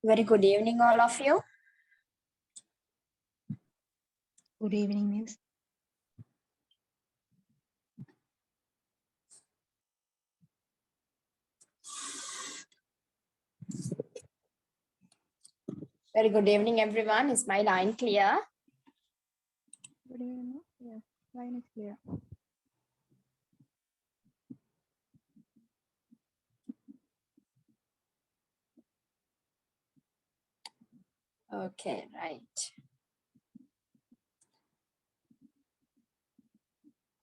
Very good evening, all of you. Good evening, Miss. Very good evening, everyone. Is my line clear? Good evening. Yes, line is clear. Okay, right.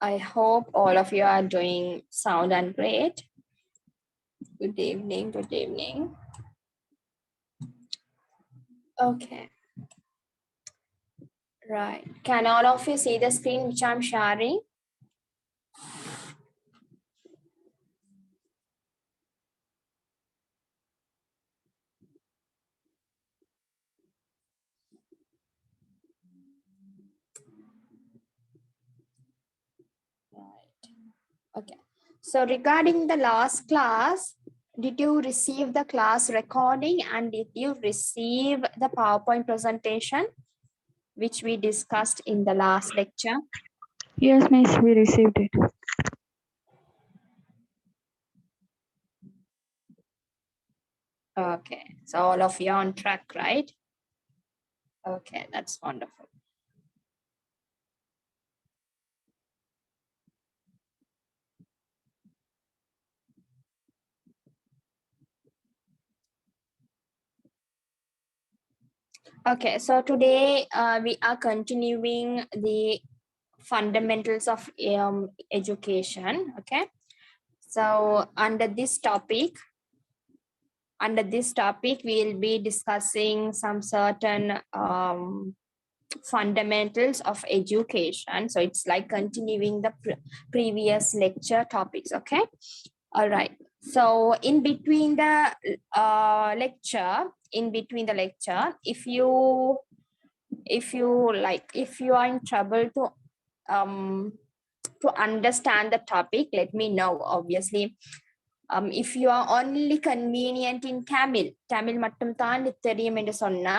I hope all of you are doing sound and great. Good evening, good evening. Okay. Right. Can all of you see the screen which I'm sharing? Right. Okay. So regarding the last class, did you receive the class recording and did you receive the PowerPoint presentation which we discussed in the last lecture? Yes, Miss, we received it. Okay, so all of you are on track, right? Okay, that's wonderful. Okay, so today we are continuing the fundamentals of education. Okay, so under this topic, we'll be discussing some certain fundamentals of education. So it's like continuing the previous lecture topics. Okay, all right. So in between the lecture, if you are in trouble to understand the topic, let me know. Obviously, if you are only convenient in Tamil மட்டும் தான் தெரியும் என்று சொன்னா,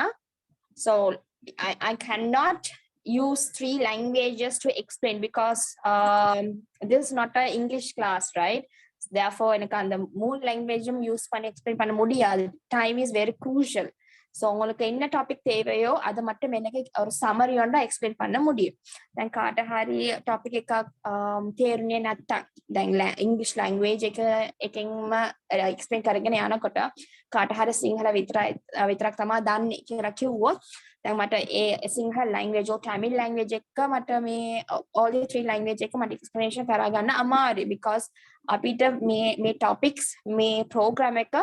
so I cannot use 3 languages to explain because this is not an English class, right? Therefore எனக்கு அந்த 3 languageம் use பண்ணி explain பண்ண முடியாது. Time is very crucial. So உங்களுக்கு என்ன டாபிக் தேவையோ அதை மட்டும் எனக்கு ஒரு සමරියොන්ට එක්ස්ප්ලেইන් பண்ண முடியும். දැන් කාට හරි ටොපික් එකක් තේරුනේ නැත්තම් දැන් ඉංග්‍රීසි ලැන්ග්වේජ් එකෙන්ම එක්ස්ප්ලেইන් කරගෙන යනකොට කාට හරි සිංහල විතරක් තමයි දන්නේ කියලා කිව්වොත් දැන් මට ඒ Sinhala language or Tamil language එක මට මේ all the 3 language එක මට explanation කරා ගන්න අමාරුයි because අපිට මේ topics මේ program එක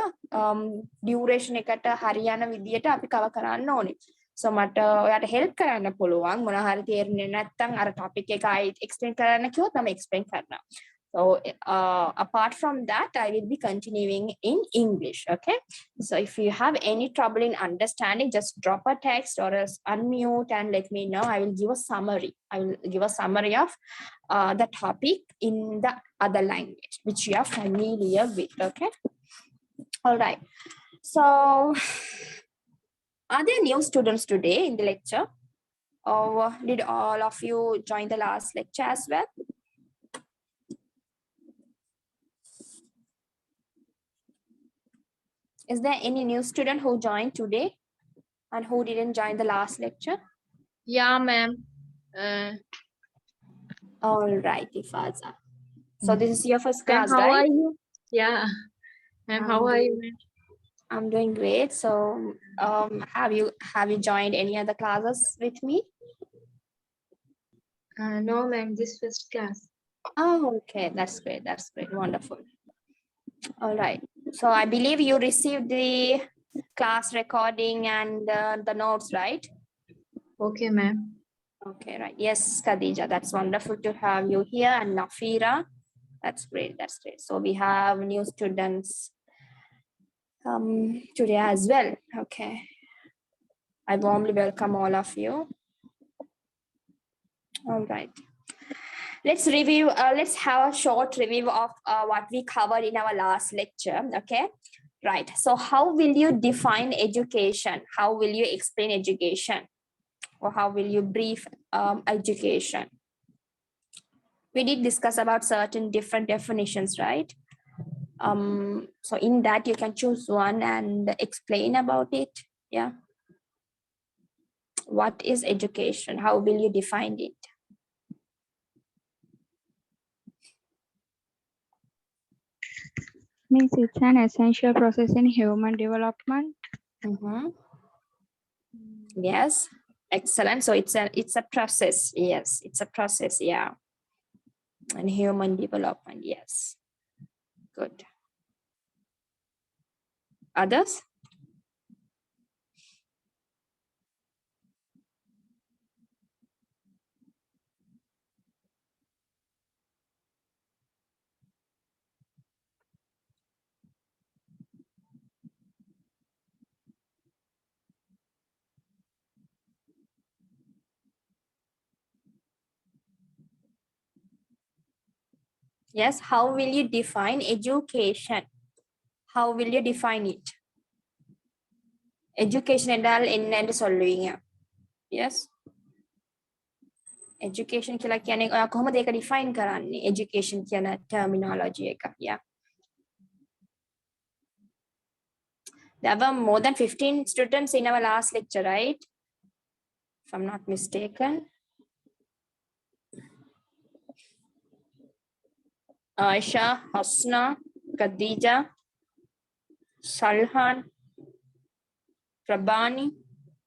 duration එකට හරියන විදියට අපි cover කරන්න ඕනේ. So මට ඔයාට help කරන්න පුළුවන් මොනවා හරි තේරුනේ නැත්නම් අර topic එක ආයි explain කරන්න කිව්වොත් මම explain කරනවා. So apart from that, I will be continuing in English. Okay. So if you have any trouble in understanding, just drop a text or else unmute and let me know. I will give a summary. I will give a summary of the topic in the other language, which you are familiar with. Okay. All right. So are there new students today in the lecture? Or did all of you join the last lecture as well? Is there any new student who joined today and who didn't join the last lecture? Yeah, ma'am. All right, Ifaza. So this is your first Ma'am, class, how right? are you? Yeah. Ma'am, how are you, ma'am? I'm doing great. So have you joined any other classes with me? No, ma'am, this first class. Oh, okay. That's great. That's great. Wonderful. All right. So I believe you received the class recording and the notes, right? Okay, ma'am. Okay, right. Yes, Khadija, that's wonderful to have you here. And Nafira, that's great. That's great. So we have new students today as well. Okay. I warmly welcome all of you. All right. Let's review, let's have a short review of what we covered in our last lecture. Okay. Right. So how will you define education? How will you explain education? Or how will you brief education? We did discuss about certain different definitions, right? So in that you can choose one and explain about it. Yeah. What is education? How will you define it? Means it's an essential process in human development. Mhm. Yes, excellent. So it's a process. Yes, it's a process. Yeah, and human development. Yes, good. Others? Yes. How will you define education? How will you define it? Education என்றால் என்னன்னு சொல்லுவீங்க? Yes. Education කියලා කියන්නේ කොහොමද ඒක define කරන්නේ? Education කියන terminology එක. Yeah. There were more than 15 students in our last lecture, right? If I'm not mistaken. Aisha, Hasna, Khadija, Salhan, Prabani.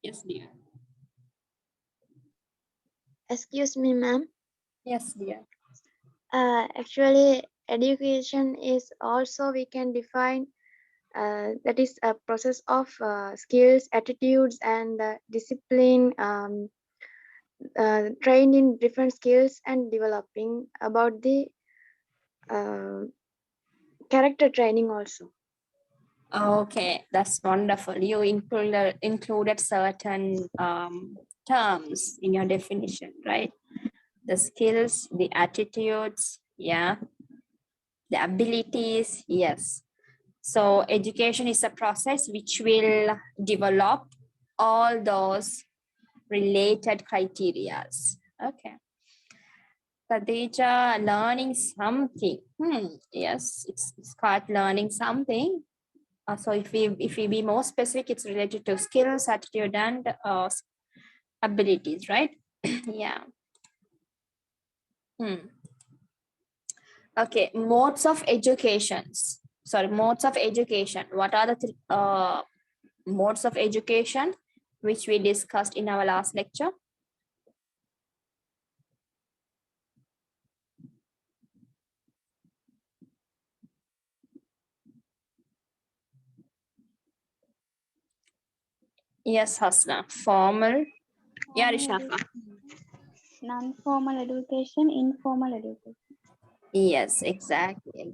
Yes, dear. Excuse me, ma'am. Yes, dear. Actually, education is also we can define that is a process of skills, attitudes, and discipline trained in different skills and developing about the character training also. Okay, that's wonderful. You included certain terms in your definition, right? The skills, the attitudes, yeah, the abilities, yes. So education is a process which will develop all those related criterias. Okay. Khadija, learning something. Yes, it's called learning something. So if we be more specific, it's related to skills, attitude, and abilities, right? Yeah. Okay, modes of educations. Sorry, modes of education. What are the modes of education which we discussed in our last lecture? Yes, Hasna. Formal. Yeah, Rishafa. Non-formal education, informal education. Yes, exactly.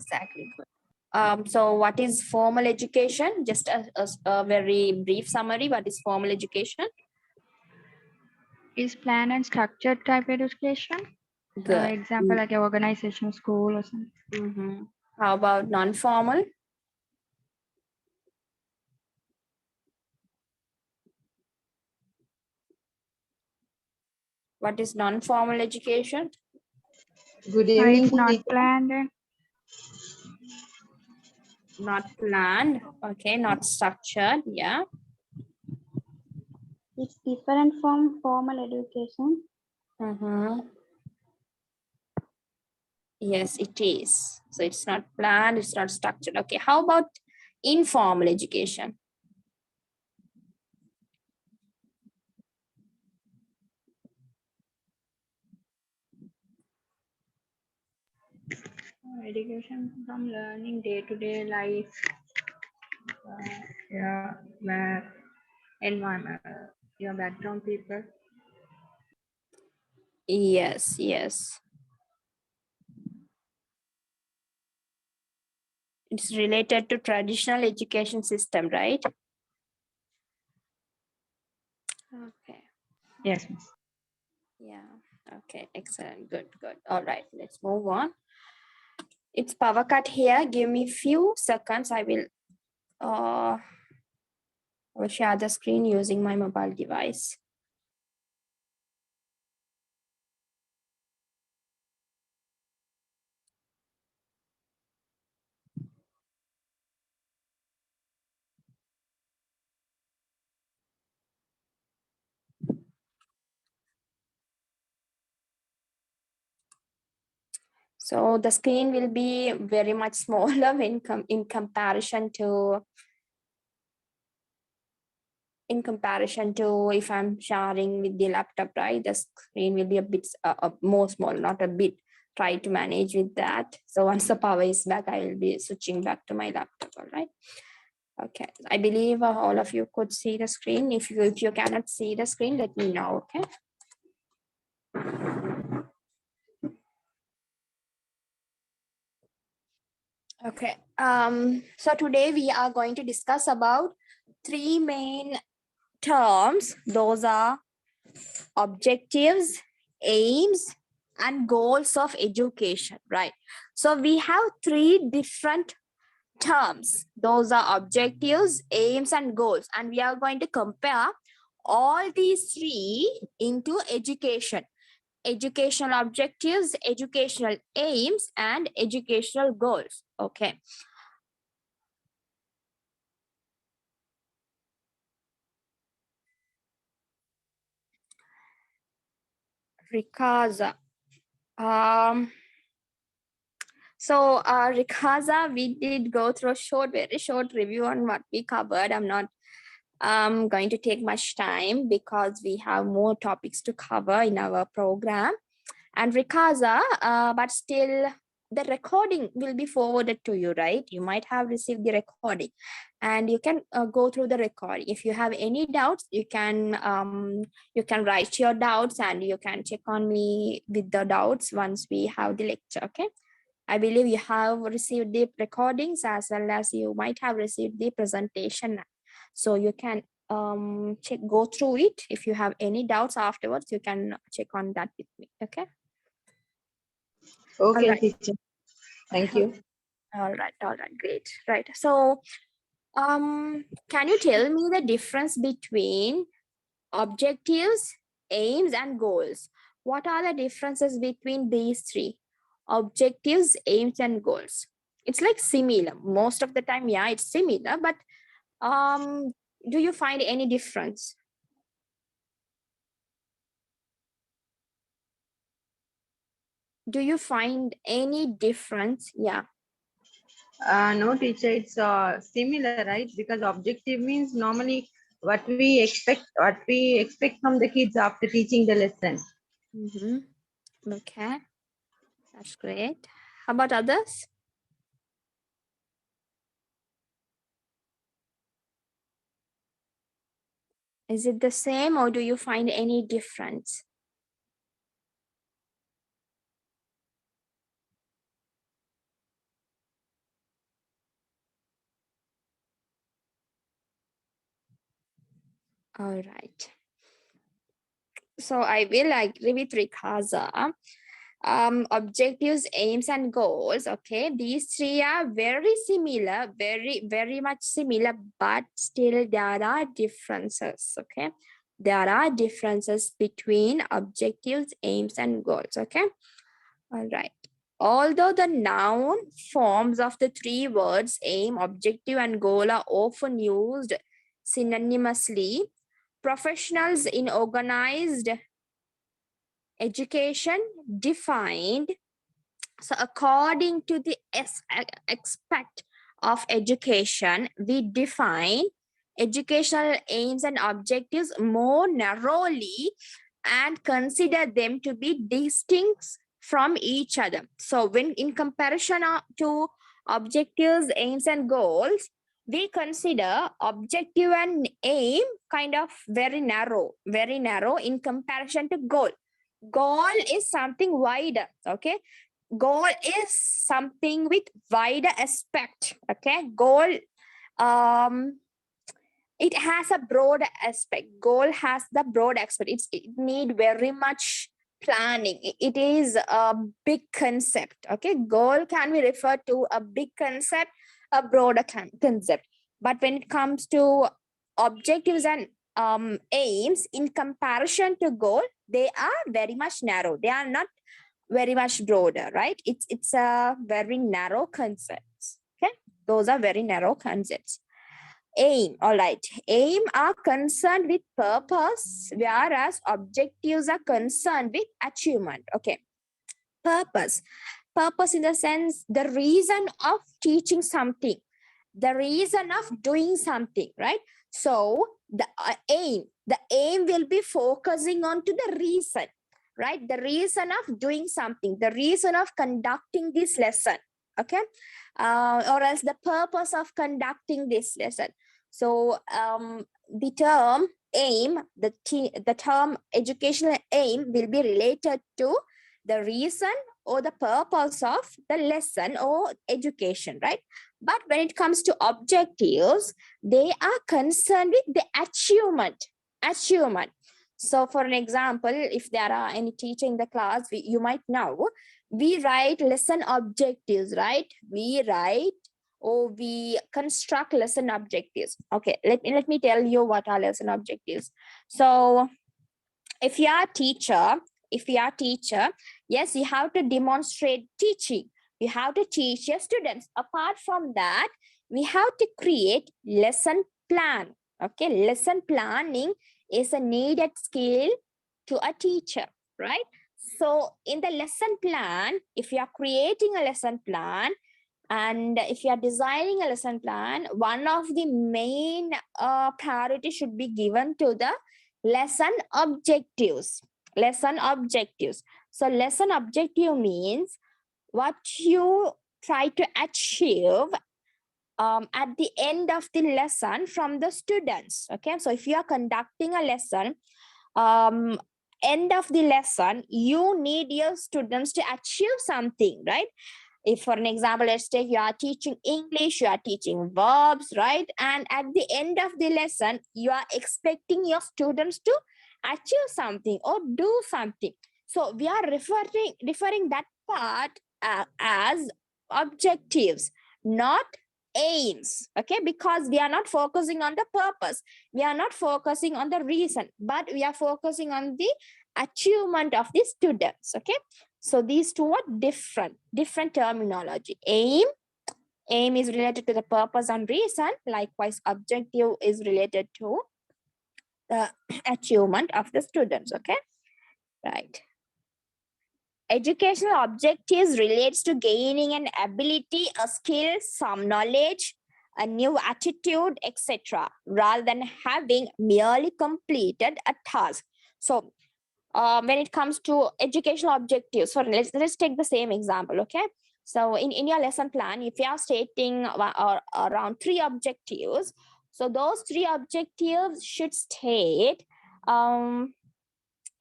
So what is formal education? Just a very brief summary. What is formal education? Is planned and structured type education. Good. Example like an organization, school or something. How about non-formal? What is non-formal education? Good evening. It's not planned and Not planned. Okay, not structured. Yeah. it's different from formal education. Yes, it is. So it's not planned, it's not structured. Okay, how about informal education? Education from learning day-to-day life. Environment, your background people. Yes. It's related to traditional education system, right? Okay. Yes. Yeah. Okay, excellent. Good. All right, let's move on. It's power cut here. Give me few seconds. I will I will share the screen using my mobile device. So the screen will be very much smaller when in comparison to if I'm sharing with the laptop, right? The screen will be a bit more small, not a bit. Try to manage with that. So once the power is back, I will be switching back to my laptop. All right. Okay. I believe all of you could see the screen. If you cannot see the screen, let me know. Okay. Okay. So today we are going to discuss about three main terms. Those are objectives, aims, and goals of education, right? So we have three different terms. Those are objectives, aims, and goals. And we are going to compare all these three into education. Educational objectives, educational aims, and educational goals. Okay. Rikaza. Rikaza, we did go through a very short review on what we covered. I'm not going to take much time because we have more topics to cover in our program. And Rikaza, but still the recording will be forwarded to you, right? You might have received the recording and you can go through the recording. If you have any doubts, you can write your doubts and you can check on me with the doubts once we have the lecture, okay? I believe you have received the recordings as well as you might have received the presentation. So you can go through it. If you have any doubts afterwards, you can check on that with me, okay? Okay, Alright. teacher. Thank you. All right, great. Right. So can you tell me the difference between objectives, aims, and goals? What are the differences between these three? Objectives, aims, and goals. It's like similar. Most of the time, yeah, it's similar, but do you find any difference? Do you find any difference? Yeah. No, teacher, it's similar, right? Because objective means normally what we expect from the kids after teaching the lesson. Okay, that's great. How about others? Is it the same or do you find any difference? All right. So I will agree with Rikaza. Objectives, aims, and goals. Okay, these three are very similar, very much similar, but still there are differences. Okay, there are differences between objectives, aims, and goals. Okay, all right. Although the noun forms of the three words aim, objective, and goal are often used synonymously, professionals in organized education defined, so according to the aspect of education, we define educational aims and objectives more narrowly and consider them to be distinct from each other. So when in comparison to objectives, aims, and goals, we consider objective and aim kind of very narrow in comparison to goal. Goal is something wider, okay? Goal is something with wider aspect, okay? Goal, it has a broad aspect. Goal has the broad aspect. It need very much planning. It is a big concept, okay? Goal can be referred to a big concept, a broader concept. But when it comes to objectives and aims in comparison to goal, they are very much narrow. They are not very much broader, right? It's a very narrow concepts. Okay, those are very narrow concepts. Aim, all right. Aim are concerned with purpose, whereas objectives are concerned with achievement. Okay, purpose. Purpose in the sense, the reason of teaching something, the reason of doing something, right? So the aim will be focusing on to the reason, right? The reason of doing something, the reason of conducting this lesson, okay? Or else the purpose of conducting this lesson. So the term aim, the term educational aim will be related to the reason or the purpose of the lesson or education, right? But when it comes to objectives, they are concerned with the achievement. So for an example, if there are any teacher in the class, you might know, we write lesson objectives, right? We write or we construct lesson objectives. Okay, let me tell you what are lesson objectives. So if you are a teacher, yes, you have to demonstrate teaching. You have to teach your students. Apart from that, we have to create lesson plan. Okay, lesson planning is a needed skill to a teacher, right? So in the lesson plan, if you are creating a lesson plan and if you are designing a lesson plan, one of the main priority should be given to the lesson objectives. So lesson objective means what you try to achieve at the end of the lesson from the students. Okay, so if you are conducting a lesson, end of the lesson, you need your students to achieve something, right? If for an example, let's take you are teaching English, you are teaching verbs, right? And at the end of the lesson, you are expecting your students to achieve something or do something. So we are referring that part as objectives, not aims. Okay, because we are not focusing on the purpose, we are not focusing on the reason, but we are focusing on the achievement of the students. Okay, so these two are different terminology. Aim is related to the purpose and reason. Likewise, objective is related to the achievement of the students. Okay, right. Educational objectives relates to gaining an ability, a skill, some knowledge, a new attitude, etc., rather than having merely completed a task. So when it comes to educational objectives, so let's take the same example. Okay, so in your lesson plan, if you are stating around 3 objectives, so those 3 objectives should state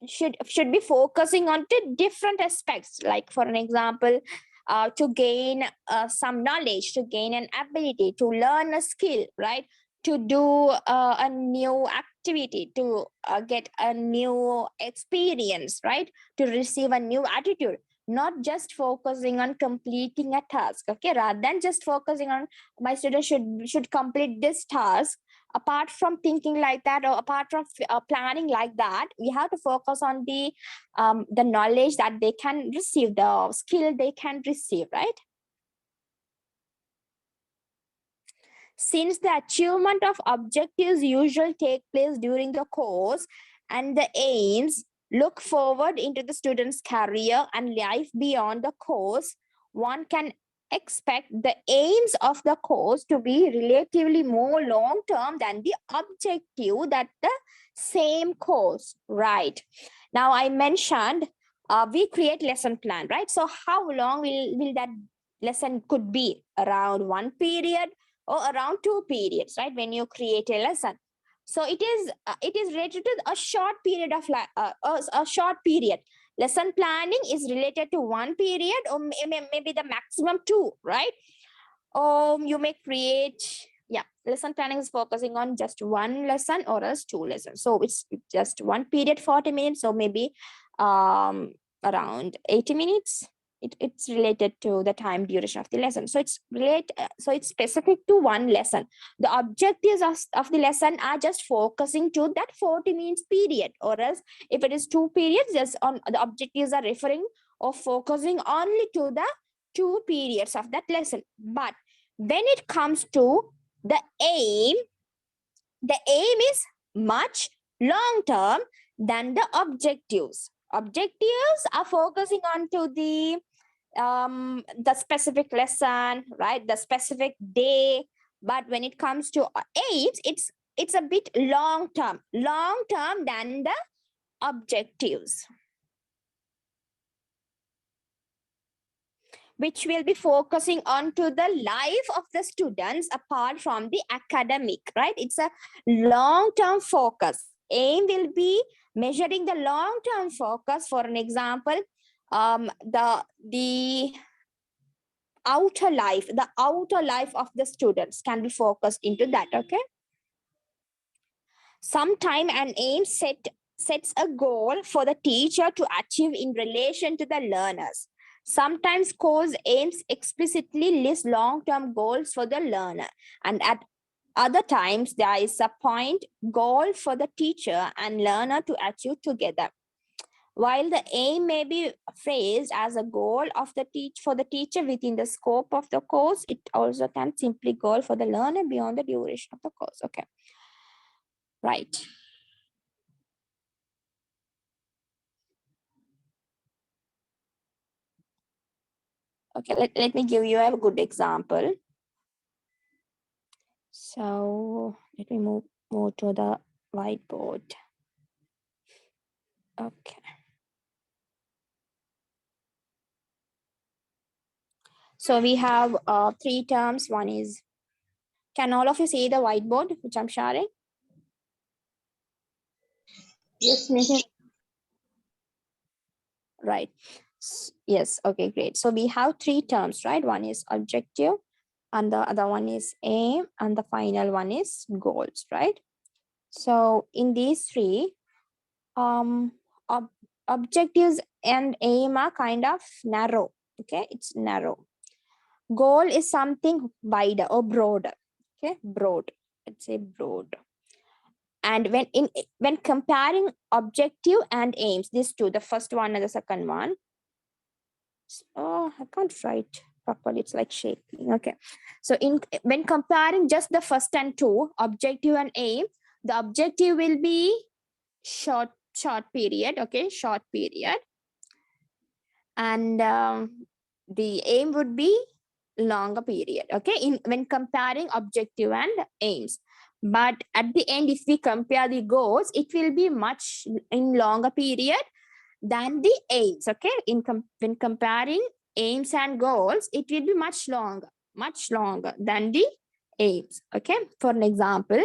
should be focusing on to different aspects. Like for an example, to gain some knowledge, to gain an ability, to learn a skill, right? To do a new activity, to get a new experience, right? To receive a new attitude, not just focusing on completing a task. Okay, rather than just focusing on my students should complete this task. Apart from thinking like that, or apart from planning like that, we have to focus on the knowledge that they can receive, the skill they can receive, right? Since the achievement of objectives usually take place during the course and the aims look forward into the student's career and life beyond the course, one can expect the aims of the course to be relatively more long-term than the objective that the same course, right? Now I mentioned we create lesson plan, right? So how long will that lesson could be? Around 1 period or around 2 periods, right? When you create a lesson. So it is related to a short period of a short period. Lesson planning is related to 1 period or maybe the maximum 2, right? Or you may create, lesson planning is focusing on just 1 lesson or else 2 lessons. So it's just 1 period, 40 minutes, or maybe around 80 minutes. It's related to the time duration of the lesson. So it's specific to one lesson. The objectives of the lesson are just focusing to that 40 minutes period, or else if it is 2 periods, just on the objectives are referring or focusing only to the 2 periods of that lesson. But when it comes to the aim is much long term than the objectives. Objectives are focusing on to the specific lesson, right? The specific day. But when it comes to aims, it's a bit long term than the objectives, which will be focusing on to the life of the students apart from the academic, right? It's a long-term focus. Aim will be measuring the long-term focus. For an example, the outer life of the students can be focused into that, okay? Sometime an aim sets a goal for the teacher to achieve in relation to the learners. Sometimes course aims explicitly list long-term goals for the learner, and at other times there is a point goal for the teacher and learner to achieve together. While the aim may be phrased as a goal of the for the teacher within the scope of the course, it also can simply goal for the learner beyond the duration of the course. Okay, right. Okay, let me give you a good example. So let me move to the whiteboard. Okay. So we have 3 terms. One is, can all of you see the whiteboard which I'm sharing? Yes, Nikhil. Right. Yes. Okay, great. So we have 3 terms, right? One is objective, and the other one is aim, and the final one is goals, right? So in these 3, objectives and aim are kind of narrow. Okay, it's narrow. Goal is something wider or broader. Okay, broad. Let's say broad. And when comparing objective and aims, these two, the first one and the second one. Oh, I can't write properly. It's like shaking. Okay. So when comparing just the first and 2, objective and aim, the objective will be short period. Okay, short period. And the aim would be longer period. Okay, when comparing objective and aims. But at the end, if we compare the goals, it will be much in longer period than the aims. Okay, when comparing aims and goals, it will be much longer than the aims. Okay, for an example,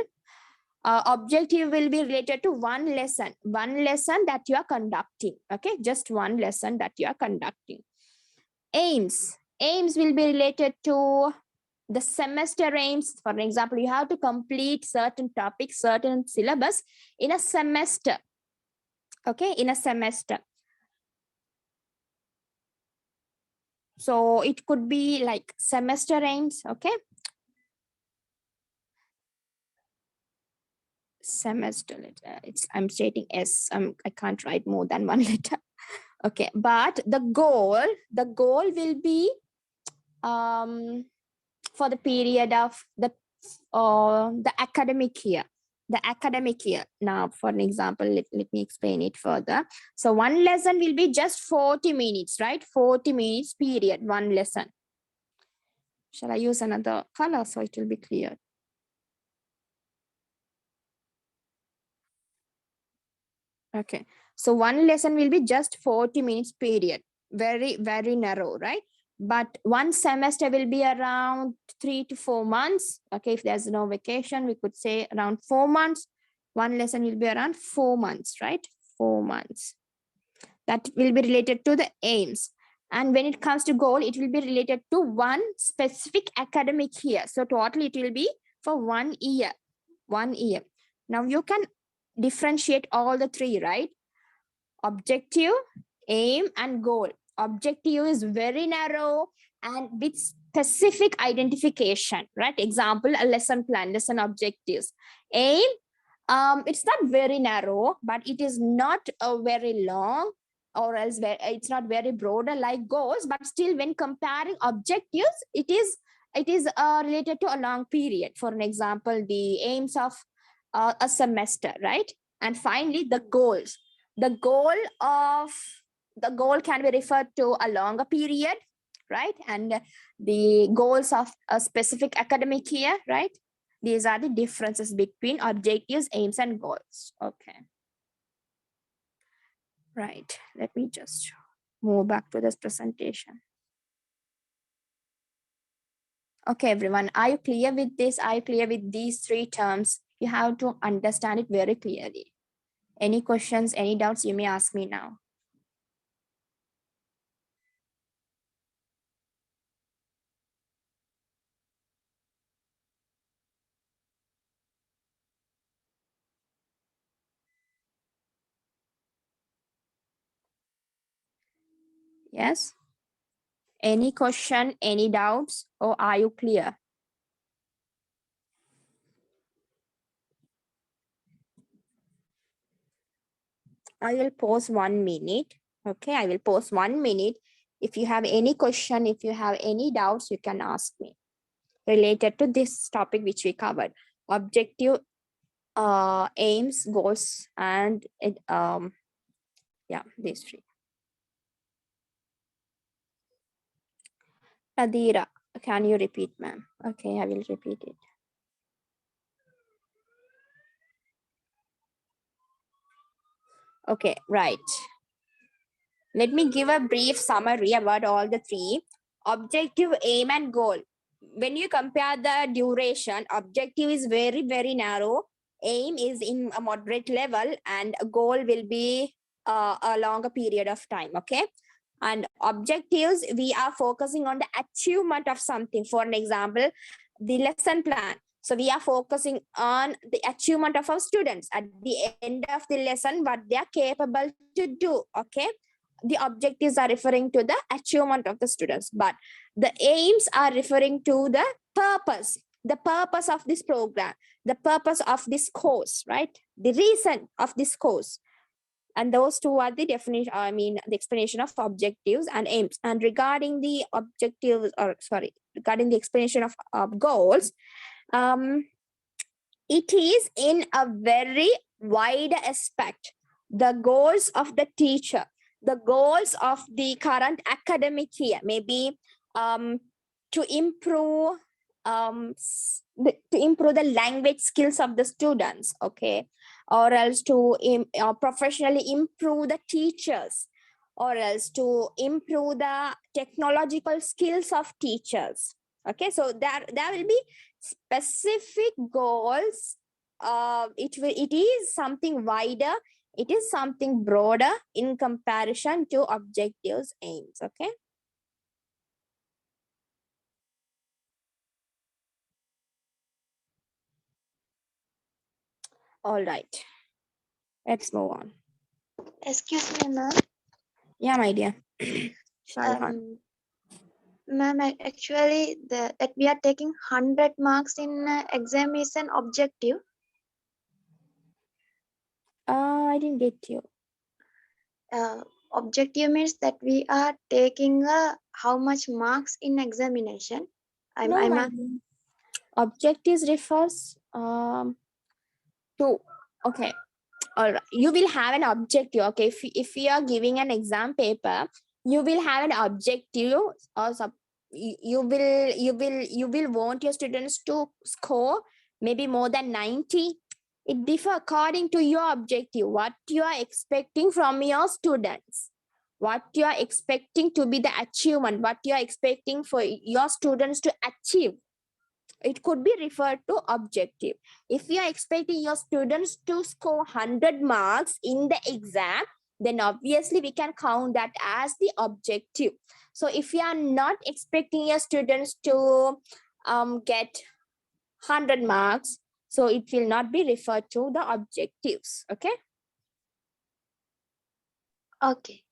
objective will be related to one lesson that you are conducting. Okay, just one lesson that you are conducting. Aims will be related to the semester aims. For example, you have to complete certain topics, certain syllabus in a semester. Okay, in a semester. So it could be like semester aims. Okay, semester. I'm stating S. I can't write more than one letter. Okay, but the goal will be for the period of the academic year. The academic year. Now, for an example, let me explain it further. So one lesson will be just 40 minutes, right? 40 minutes period, one lesson. Shall I use another color so it will be clear? Okay, so one lesson will be just 40 minutes period. Very, very narrow, right? But one semester will be around 3 to 4 months. Okay, if there's no vacation, we could say around 4 months. One lesson will be around 4 months, right? 4 months. That will be related to the aims. And when it comes to goal, it will be related to one specific academic year. So totally it will be for 1 year. 1 year. Now you can differentiate all the 3, right? Objective, aim, and goal. Objective is very narrow and with specific identification, right? Example, a lesson plan, lesson objectives. Aim, it's not very narrow, but it is not very long, or else it's not very broader like goals, but still when comparing objectives, it is related to a long period. For an example, the aims of a semester, right? And finally, the goals. The goal can be referred to a longer period, right? And the goals of a specific academic year, right? These are the differences between objectives, aims, and goals. Okay. Right. Let me just move back to this presentation. Okay, everyone. Are you clear with this? Are you clear with these three terms? You have to understand it very clearly. Any questions, any doubts, you may ask me now. Yes? Any question, any doubts, or are you clear? I will pause 1 minute. Okay, I will pause 1 minute. If you have any question, if you have any doubts, you can ask me related to this topic which we covered. Objective, aims, goals, and yeah, these three. Adira, can you repeat, ma'am? Okay, I will repeat it. Okay, right. Let me give a brief summary about all the three. Objective, aim, and goal. When you compare the duration, objective is very, very narrow. Aim is in a moderate level, and goal will be a longer period of time. Okay. And objectives, we are focusing on the achievement of something. For an example, the lesson plan. So we are focusing on the achievement of our students at the end of the lesson, what they are capable to do. Okay. The objectives are referring to the achievement of the students, but the aims are referring to the purpose of this program, the purpose of this course, right? The reason of this course. And those two are the definition, the explanation of objectives and aims. And regarding the objectives, regarding the explanation of goals, it is in a very wide aspect. The goals of the teacher, the goals of the current academic year, maybe to improve the language skills of the students, okay, or else to professionally improve the teachers, or else to improve the technological skills of teachers. Okay, so there will be specific goals. It is something wider, it is something broader in comparison to objectives, aims. Okay. All right, let's move on. Excuse me, ma'am. Yeah, my dear. Shahjahan. Ma'am, actually, that we are taking 100 marks in exam is an objective. I didn't get you. Objective means that we are taking how much marks in examination. No, my dear. Objectives refers to, okay, all right, you will have an objective. Okay, if you are giving an exam paper, you will have an objective, or you will want your students to score maybe more than 90. It differs according to your objective, what you are expecting from your students, what you are expecting to be the achievement, what you are expecting for your students to achieve. It could be referred to objective. If you are expecting your students to score 100 marks in the exam, then obviously we can count that as the objective. So if you are not expecting your students to get 100 marks, so it will not be referred to the objectives. Okay. Okay.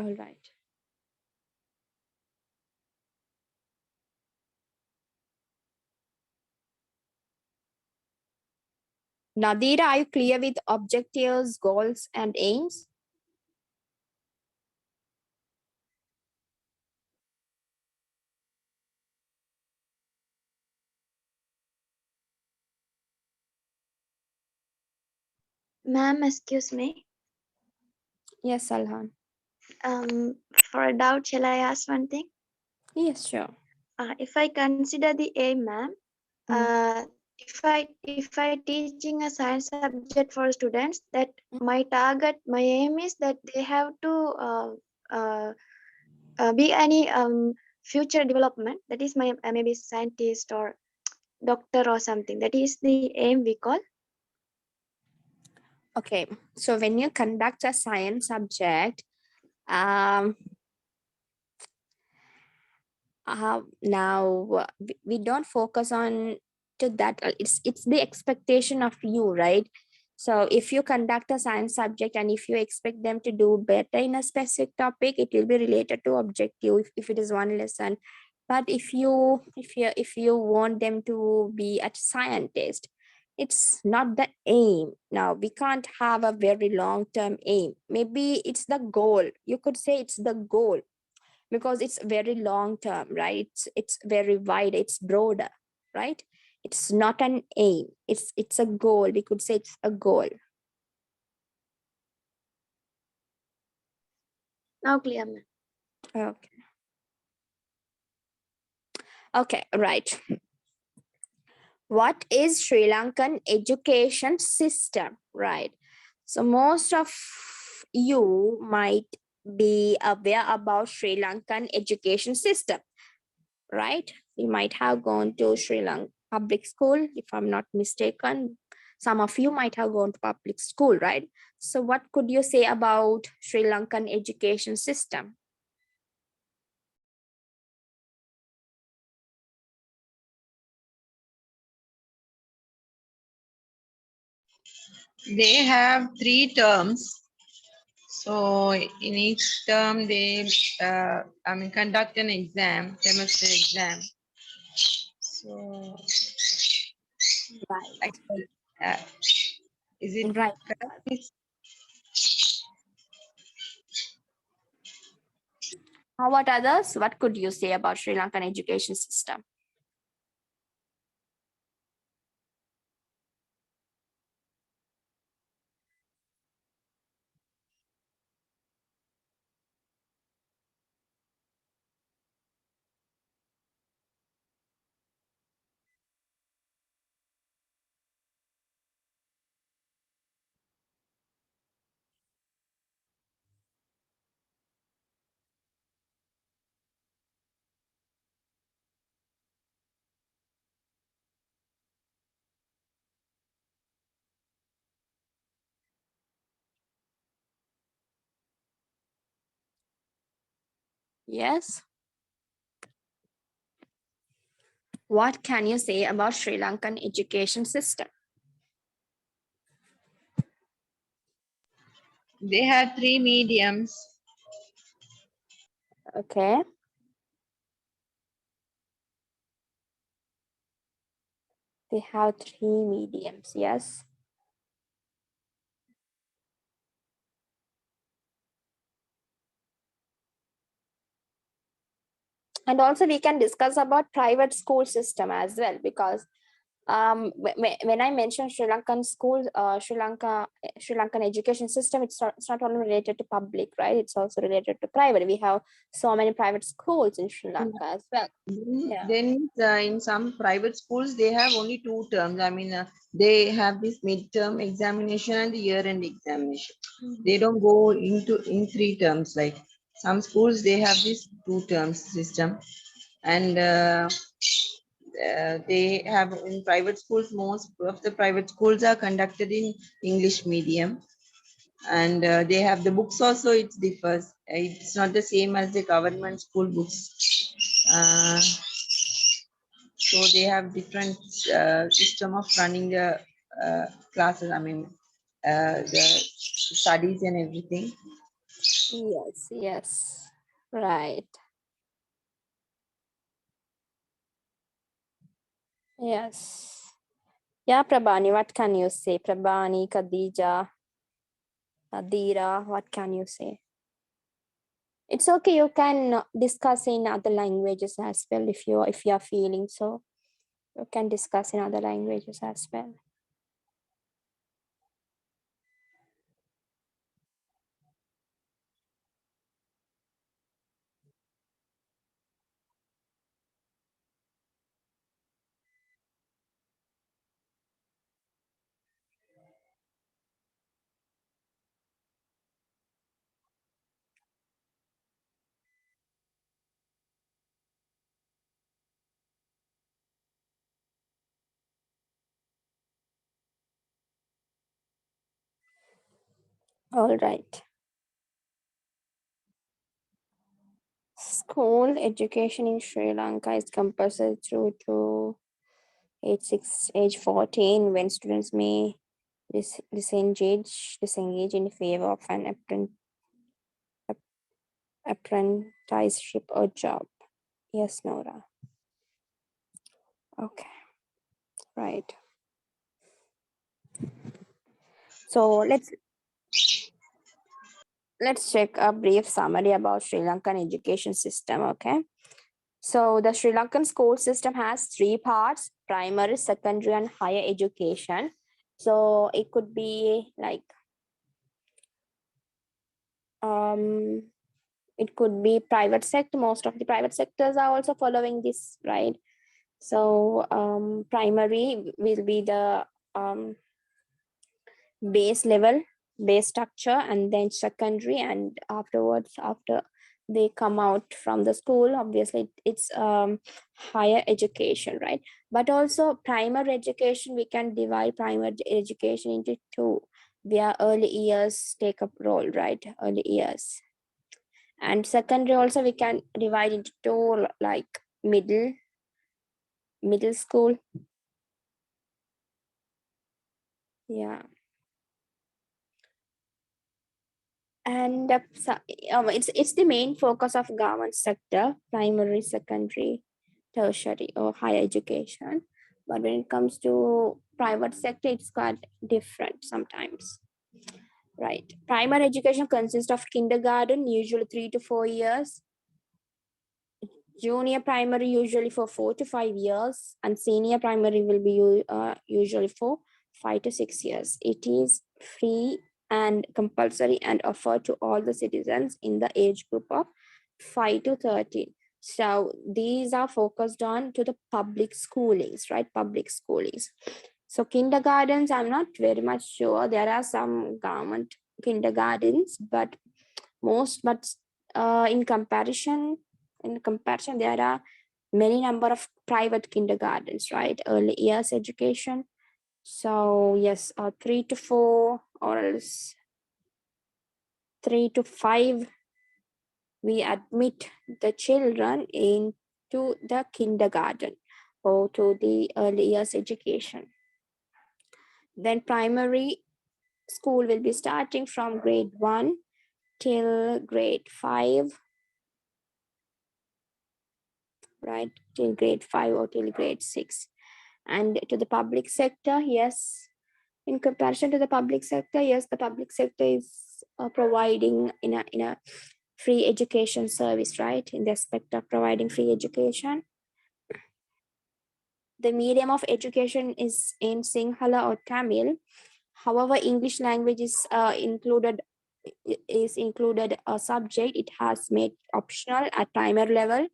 All right. Nadira, are you clear with objectives, goals, and aims? Ma'am, excuse me. Yes, Alhan. For a doubt, shall I ask one thing? Yes, sure. If I consider the aim, ma'am, Mm. if I teaching a science subject for students, that my target, my aim is that they have to uh, be any future development. That is my maybe scientist or doctor or something. That is the aim we call. Okay, so when you conduct a science subject, now we don't focus on to that. It's the expectation of you, right? So if you conduct a science subject and if you expect them to do better in a specific topic, it will be related to objective if it is one lesson. But if you want them to be a scientist, it's not the aim. Now we can't have a very long-term aim. Maybe it's the goal. You could say it's the goal, because it's very long term, right? It's very wide, it's broader, right? It's not an aim, it's a goal. We could say it's a goal. Now clear, ma'am. Okay. Okay, right. What is Sri Lankan education system, right? So most of you might be aware about Sri Lankan education system, right? You might have gone to Sri Lanka public school, if I'm not mistaken. Some of you might have gone to public school, right? So what could you say about Sri Lankan education system? They have 3 terms. So in each term, they conduct an exam, semester exam. So Right. uh, is it Right. correct? How about others? What could you say about Sri Lankan education system? Yes. What can you say about Sri Lankan education system? They have 3 mediums. Okay. They have 3 mediums, yes. And also we can discuss about private school system as well, because when I mentioned Sri Lankan school, Sri Lankan education system, it's not only related to public, right? It's also related to private. We have so many private schools in Sri Lanka as well. Yeah. Then in some private schools, they have only 2 terms. They have this midterm examination and the year-end examination. They don't go in 3 terms. Like some schools, they have this 2 terms system, and they have in private schools. Most of the private schools are conducted in English medium, and they have the books also. It differs. It's not the same as the government school books. So they have different system of running the classes. The studies and everything. Yes, yes, right. Yes. Yeah, Prabhani, what can you say? Prabhani, Khadija, Adira, what can you say? It's okay, you can discuss in other languages as well if you are feeling so. You can discuss in other languages as well. All right. School education in Sri Lanka is compulsory through to age 14 when students may disengage in favor of an apprenticeship or job. Yes, Nora. Okay, right. So let's check a brief summary about Sri Lankan education system. Okay. So the Sri Lankan school system has three parts: primary, secondary, and higher education. So it could be like it could be private sector. Most of the private sectors are also following this, right? So primary will be the base level, base structure, and then secondary, and afterwards, after they come out from the school, obviously it's higher education, right? But also primary education, we can divide primary education into two, where early years take up role, right? Early years. And secondary also we can divide into two, like middle school. Yeah. And it's the main focus of government sector: primary, secondary, tertiary, or higher education. But when it comes to private sector, it's quite different sometimes, right? Primary education consists of kindergarten, usually 3 to 4 years, junior primary usually for 4 to 5 years, and senior primary will be usually for 5 to 6 years. It is free and compulsory and offered to all the citizens in the age group of 5 to 13. So these are focused on to the public schoolings, right? Public schoolings. So kindergartens, I'm not very much sure. There are some government kindergartens, but in comparison, there are many number of private kindergartens, right? Early years education. So yes, 3 to 4 or else 3 to 5, we admit the children into the kindergarten or to the early years education. Then primary school will be starting from grade 1 till grade 5, right? Till grade 5 or till grade 6. And to the public sector, yes, in comparison to the public sector, yes, the public sector is providing in a free education service, right? In the aspect of providing free education, the medium of education is in Sinhala or Tamil. However, English language is included a subject. It has made optional at primary level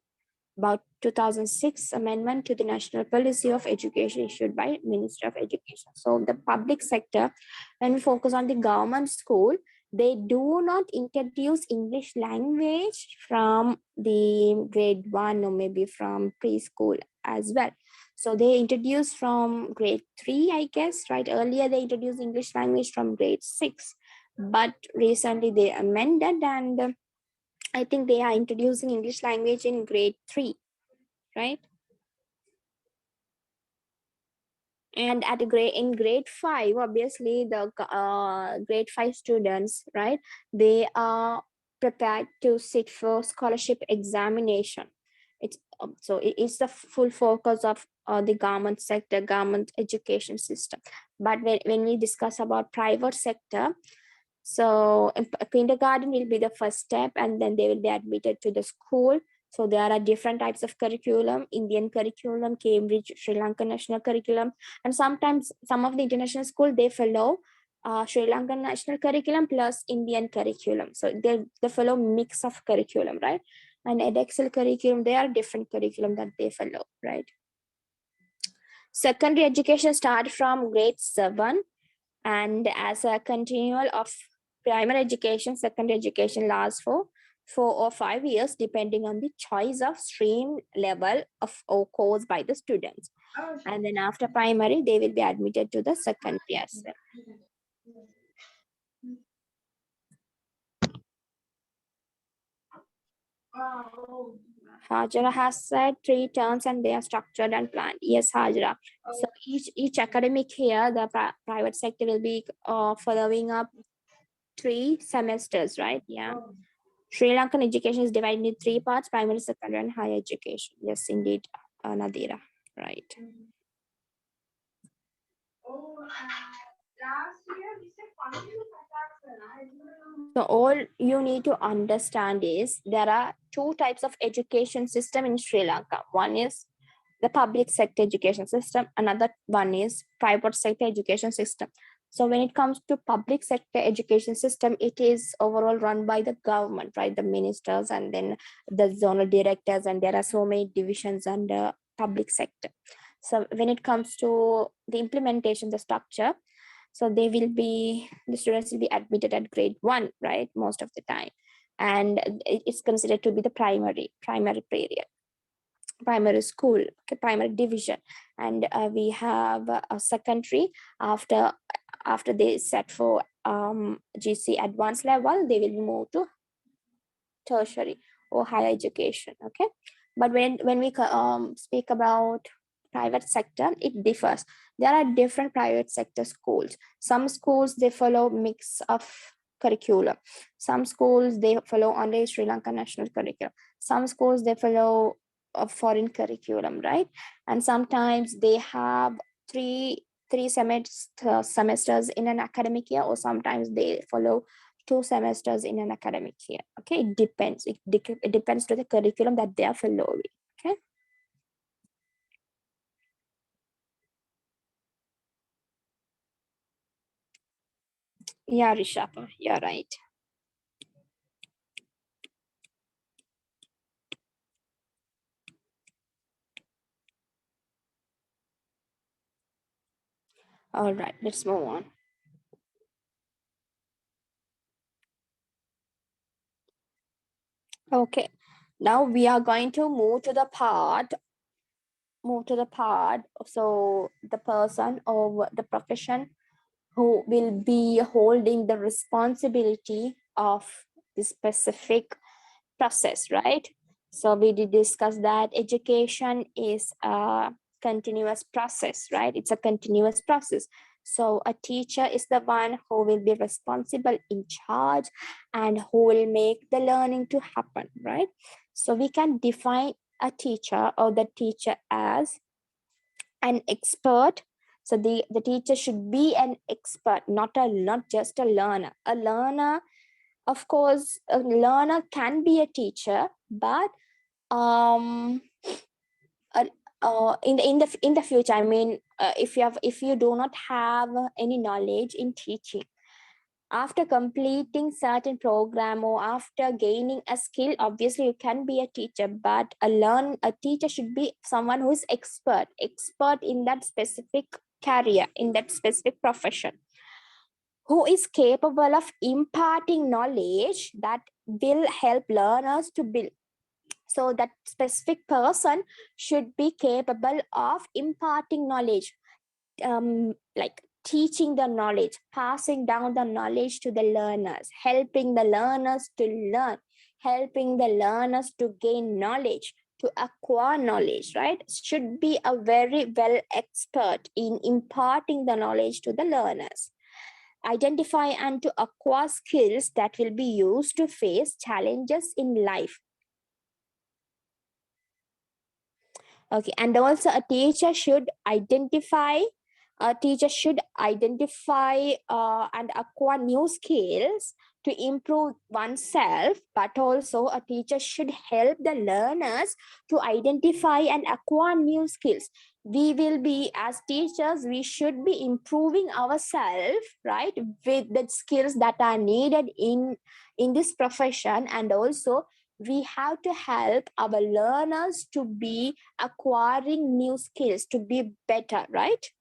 about 2006 amendment to the National Policy of Education issued by Minister of Education. So the public sector, when we focus on the government school, they do not introduce English language from the grade 1 or maybe from preschool as well. So they introduce from grade 3, I guess, right? Earlier they introduced English language from grade 6, but recently they amended, and I think they are introducing English language in grade 3, right? And in grade 5, obviously the grade 5 students, right? They are prepared to sit for scholarship examination. So it is the full focus of the government sector, government education system. But when we discuss about private sector, so kindergarten will be the first step, and then they will be admitted to the school. So there are different types of curriculum: Indian curriculum, Cambridge, Sri Lankan national curriculum, and sometimes some of the international school, they follow Sri Lankan national curriculum plus Indian curriculum. So they follow mix of curriculum, right? And Edexcel curriculum, they are different curriculum that they follow, right? Secondary education start from grade 7, and as a continual of primary education, secondary education lasts for 4 or 5 years, depending on the choice of stream level of or course by the students. And then after primary, they will be admitted to the secondary as well. Hajra has said 3 terms and they are structured and planned. Yes, Hajra. So each academic year, the private sector will be following up 3 semesters, right? Yeah. Sri Lankan education is divided into 3 parts: primary, secondary, and higher education. Yes, indeed, Nadira. Right. So all you need to understand is there are 2 types of education system in Sri Lanka. One is the public sector education system. Another one is private sector education system. So when it comes to public sector education system, it is overall run by the government, right? The ministers and then the zonal directors, and there are so many divisions under public sector. So when it comes to the implementation, the structure, so the students will be admitted at grade 1, right? Most of the time. And it's considered to be the primary period, primary school, okay, primary division. And we have a secondary. After they set for GC advanced level, they will move to tertiary or higher education, okay? But when we speak about private sector, it differs. There are different private sector schools. Some schools, they follow mix of curriculum. Some schools, they follow only Sri Lankan national curriculum. Some schools, they follow a foreign curriculum, right? And sometimes they have three semesters in an academic year, or sometimes they follow 2 semesters in an academic year. Okay, it depends. It depends to the curriculum that they are following. Okay. Yeah, Rishapa, you're right. All right, let's move on. Okay, now we are going to move to the part. So the person or the profession who will be holding the responsibility of the specific process, right? So we did discuss that education is a continuous process, right? It's a continuous process. So a teacher is the one who will be responsible, in charge, and who will make the learning to happen, right? So we can define a teacher or the teacher as an expert. So the teacher should be an expert, not just a learner. A learner, of course, a learner can be a teacher, but in the future, I mean, if you do not have any knowledge in teaching, after completing certain program or after gaining a skill, obviously you can be a teacher, but a teacher should be someone who is expert in that specific career, in that specific profession, who is capable of imparting knowledge that will help learners to build. So that specific person should be capable of imparting knowledge, like teaching the knowledge, passing down the knowledge to the learners, helping the learners to learn, helping the learners to gain knowledge, to acquire knowledge, right? Should be a very well expert in imparting the knowledge to the learners. identify and to acquire skills that will be used to face challenges in life. Okay, and also a teacher should identify and acquire new skills to improve oneself, but also a teacher should help the learners to identify and acquire new skills. We will be, as teachers, we should be improving ourselves, right, with the skills that are needed in this profession, and also we have to help our learners to be acquiring new skills to be better, right?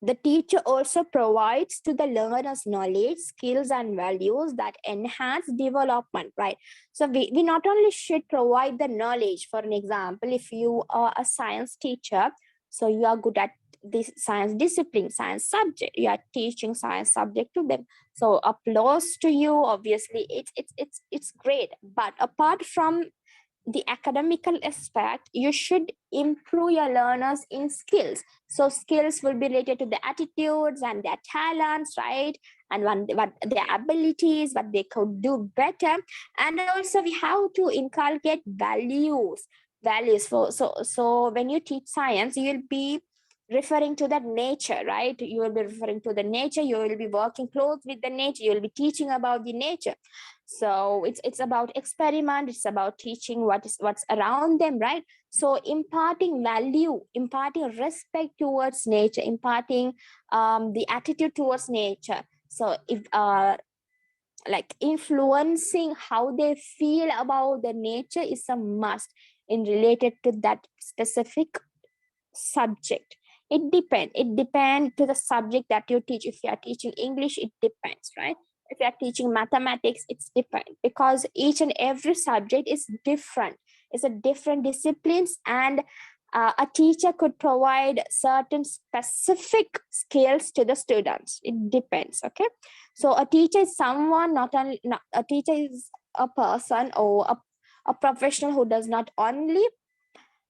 The teacher also provides to the learners knowledge, skills, and values that enhance development, right? So we not only should provide the knowledge. For an example, if you are a science teacher, so you are good at this science discipline, science subject, you are teaching science subject to them. So applause to you, obviously, it's great. But apart from the academical aspect, you should improve your learners in skills. So skills will be related to the attitudes and their talents, right? And what their abilities, what they could do better. And also we have to inculcate values. So when you teach science, you'll be referring to that nature, right? You will be referring to the nature, you will be working close with the nature, you will be teaching about the nature. So it's about experiment, it's about teaching what's around them, right? So imparting value, imparting respect towards nature, imparting the attitude towards nature. So if like influencing how they feel about the nature is a must in related to that specific subject. It depends to the subject that you teach. If you are teaching English, it depends, right? If you are teaching mathematics, it's different, because each and every subject is different. It's a different disciplines, and a teacher could provide certain specific skills to the students. It depends. Okay, so a teacher is someone, a teacher is a person or a professional who does not only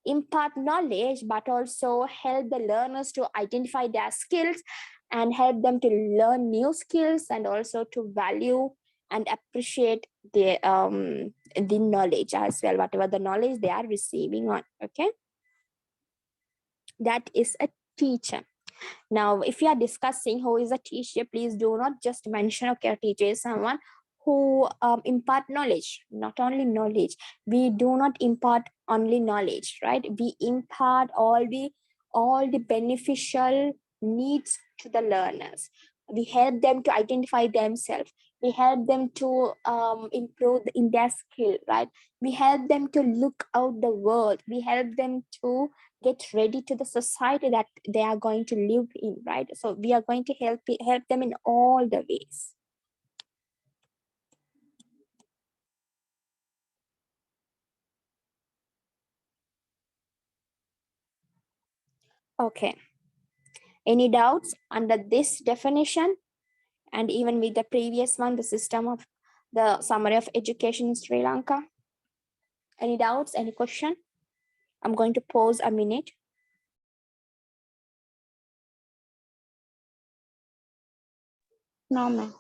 impart knowledge but also help the learners to identify their skills and help them to learn new skills, and also to value and appreciate the knowledge as well, whatever the knowledge they are receiving on. Okay, that is a teacher. Now if you are discussing who is a teacher, please do not just mention, okay, a teacher is someone who impart knowledge. Not only knowledge, we do not impart only knowledge, right? We impart all the beneficial needs to the learners. We help them to identify themselves, we help them to improve in their skill, right? We help them to look out the world, we help them to get ready to the society that they are going to live in, right? So we are going to help them in all the ways. Okay, any doubts under this definition, and even with the previous one, the system of the summary of education in Sri Lanka? Any doubts, any question? I'm going to pause a minute. No, ma'am.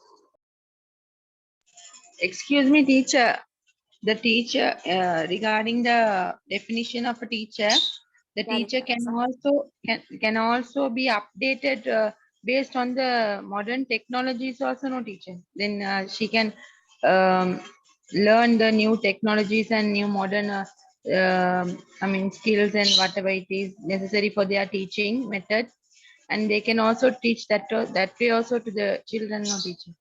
Excuse me, teacher. The teacher, regarding the definition of a teacher, the Yeah, teacher can also be updated based on the modern technologies also, no teacher. Then she can learn the new technologies and new modern skills and whatever it is necessary for their teaching method, and they can also teach that way also to the children, no teacher.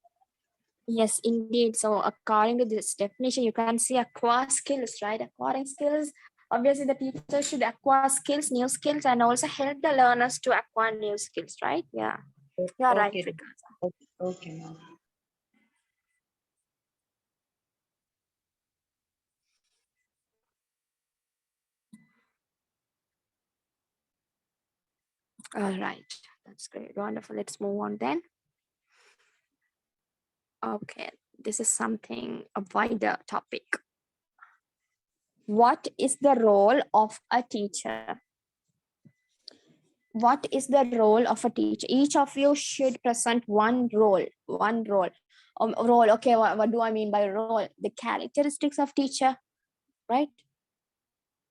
yes, indeed. So according to this definition, you can see acquire skills, right? Acquiring skills. Obviously, the teacher should acquire skills, new skills, and also help the learners to acquire new skills, right? Yeah, you are right, Okay. Shrikanta. Okay, ma'am. All right, that's great. Wonderful. Let's move on then. Okay, this is something a wider topic. What is the role of a teacher? what is the role of a teacher? Each of you should present one role. Role. Okay, what do I mean by role? The characteristics of teacher, right?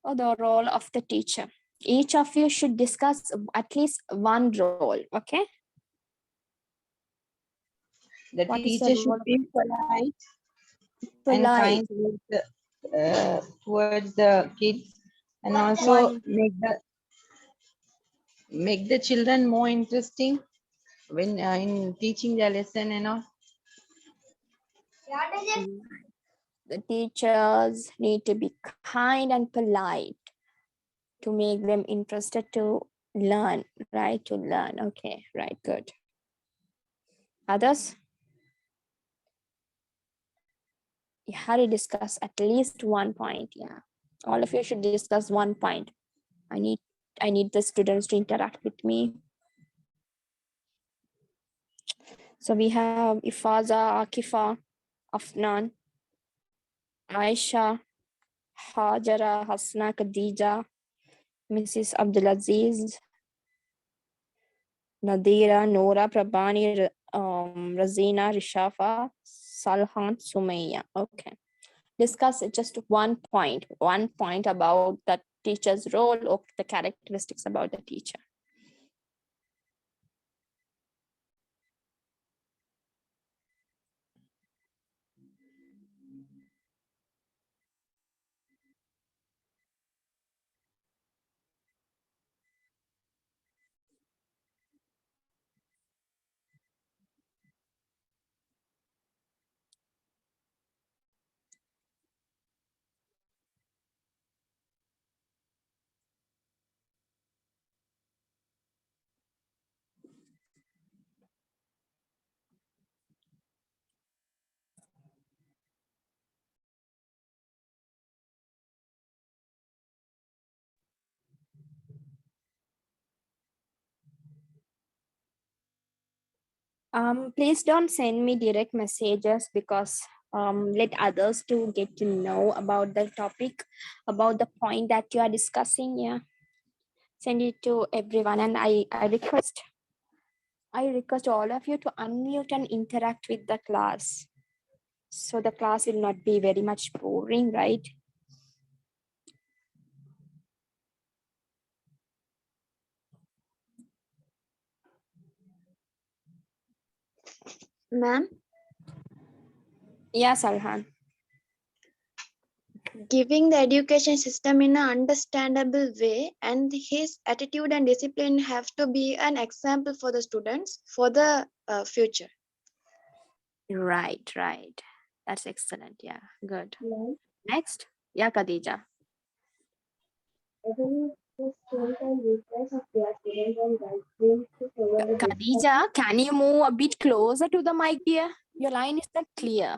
Or the role of the teacher. Each of you should discuss at least one role. Okay. The What is the teacher should role of be polite and polite? kind towards the kids, and also Why? make the children more interesting when in teaching their lesson and all. The teachers need to be kind and polite to make them interested to learn, right? To learn. Okay, right, good. Others? You have to discuss at least one point. Yeah, all of you should discuss one point. I need the students to interact with me. So we have Ifaza, Akifa, Afnan, Aisha, Hajara, Hasna, Khadija, Mrs. Abdulaziz, Nadira, Nora, Prabani, Razina, Rishafa, Salhan, Sumaya. Okay. Discuss just one point about the teacher's role or the characteristics about the teacher. Please don't send me direct messages because let others to get to know about the topic, about the point that you are discussing. Yeah, send it to everyone, and I request all of you to unmute and interact with the class, so the class will not be very much boring, right? Ma'am, Yeah, Salhan. giving the education system in an understandable way, and his attitude and discipline have to be an example for the students for the future. Right. That's excellent. Yeah, good. Next. Yeah, Khadija. Khadija, can you move a bit closer to the mic, dear? Your line is not clear.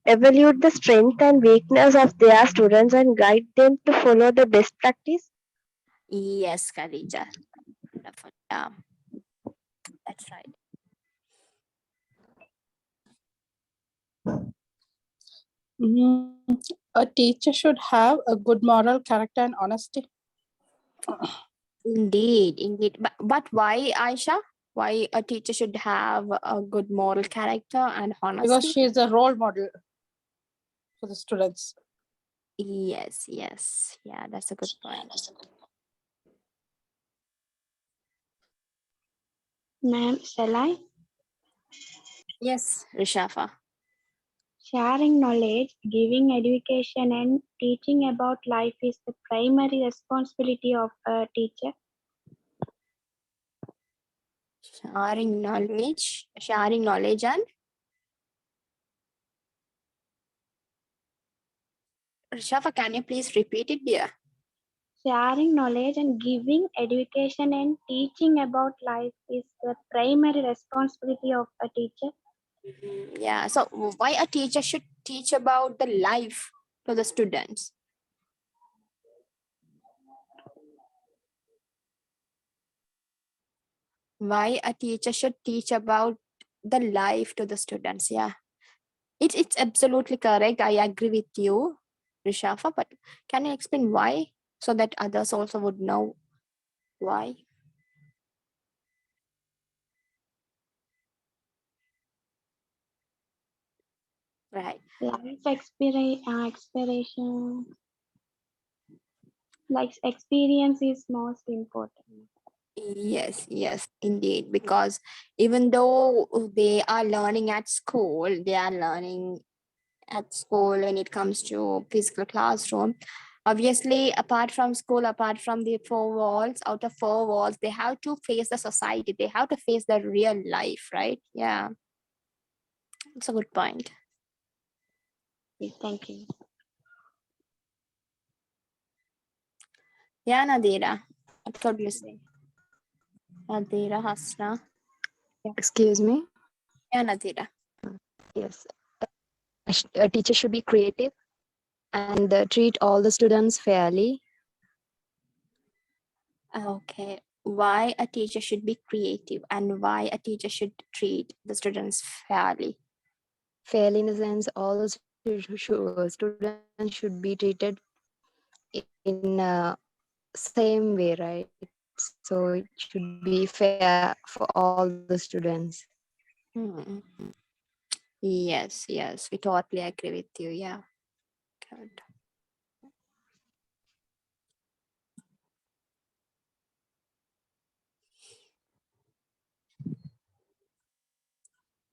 Evaluate the strength and weakness of their students and guide them to follow the best practice. Yes, Khadija. Wonderful. Yeah, that's right. A teacher should have a good moral character and honesty. Indeed. But why, Aisha? Why a teacher should have a good moral character and honesty? Because she is a role model for the students. Yes. Yeah, that's a good point. Ma'am, shall I? Yes, Rishafa. Sharing knowledge, giving education, and teaching about life is the primary responsibility of a teacher. Sharing knowledge and Rishafa, can you please repeat it, dear? Sharing knowledge and giving education and teaching about life is the primary responsibility of a teacher. Yeah, so why a teacher should teach about the life to the students? Why a teacher should teach about the life to the students? Yeah, it's absolutely correct. I agree with you, Rishafa, but can you explain why? so that others also would know why. Right. Life exploration, like experience is most important. Yes, yes, indeed. Because even though they are learning at school, they are learning at school when it comes to physical classroom. Obviously, apart from school, apart from the four walls, out of four walls, they have to face the society. They have to face the real life, right? Yeah, it's a good point. Yes, thank you. Yeah, Nadira, what could you say? Nadira, Hasna. Excuse me. Yeah, Nadira. Yes, a teacher should be creative and treat all the students fairly. Okay. Why a teacher should be creative and why a teacher should treat the students fairly? Fairly in the sense, all the students should be treated in same way, right? So it should be fair for all the students. Hmm. Yes, yes, we totally agree with you. Yeah. Good.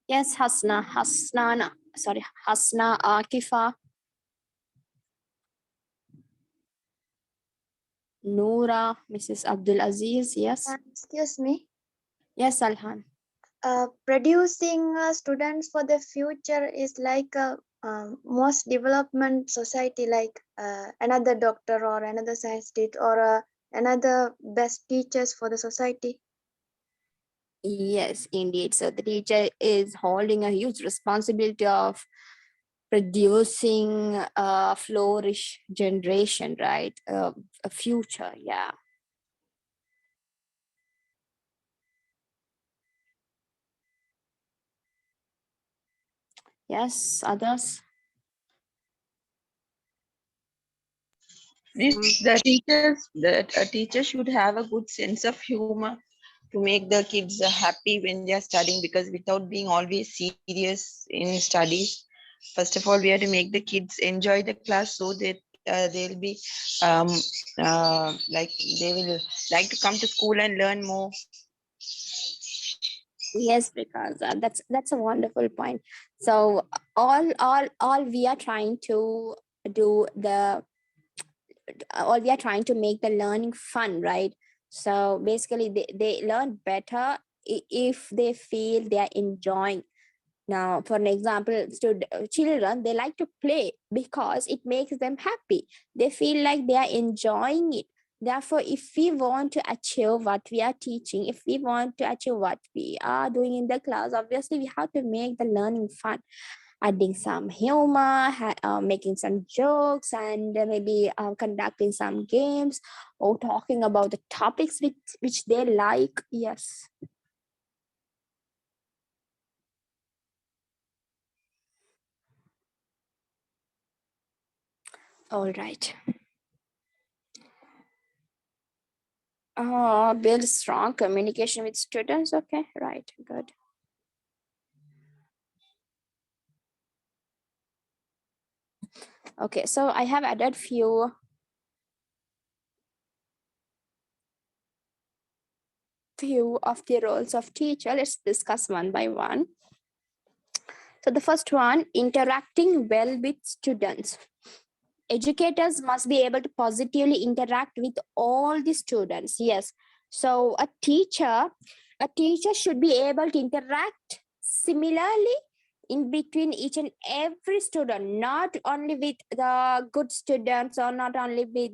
Yes, Hasna, Akifa, Noora, Mrs. Abdul Aziz. Yes. Excuse me. Yes, Alhan. Producing students for the future is like a most development society, like another doctor or another scientist or another best teachers for the society. Yes, indeed. So the teacher is holding a huge responsibility of producing a flourish generation, right? A future. Yeah. Yes, others. The teachers, that a teacher should have a good sense of humor to make the kids happy when they are studying, because without being always serious in studies, first of all, we have to make the kids enjoy the class so that they'll be um, like they will like to come to school and learn more. Yes, because that's a wonderful point. So all we are trying to do the all we are trying to make the learning fun, right? So basically they learn better if they feel they are enjoying. Now, for an example, children, they like to play because it makes them happy. They feel like they are enjoying it. Therefore, if we want to achieve what we are teaching, if we want to achieve what we are doing in the class, obviously we have to make the learning fun, adding some humor, making some jokes, and maybe conducting some games or talking about the topics which they like. Yes. All right. Build strong communication with students. Okay, right, good. Okay, so I have added few of the roles of teacher. Let's discuss one by one. So the first one, interacting well with students. Educators must be able to positively interact with all the students. Yes. So a teacher should be able to interact similarly in between each and every student, not only with the good students or not only with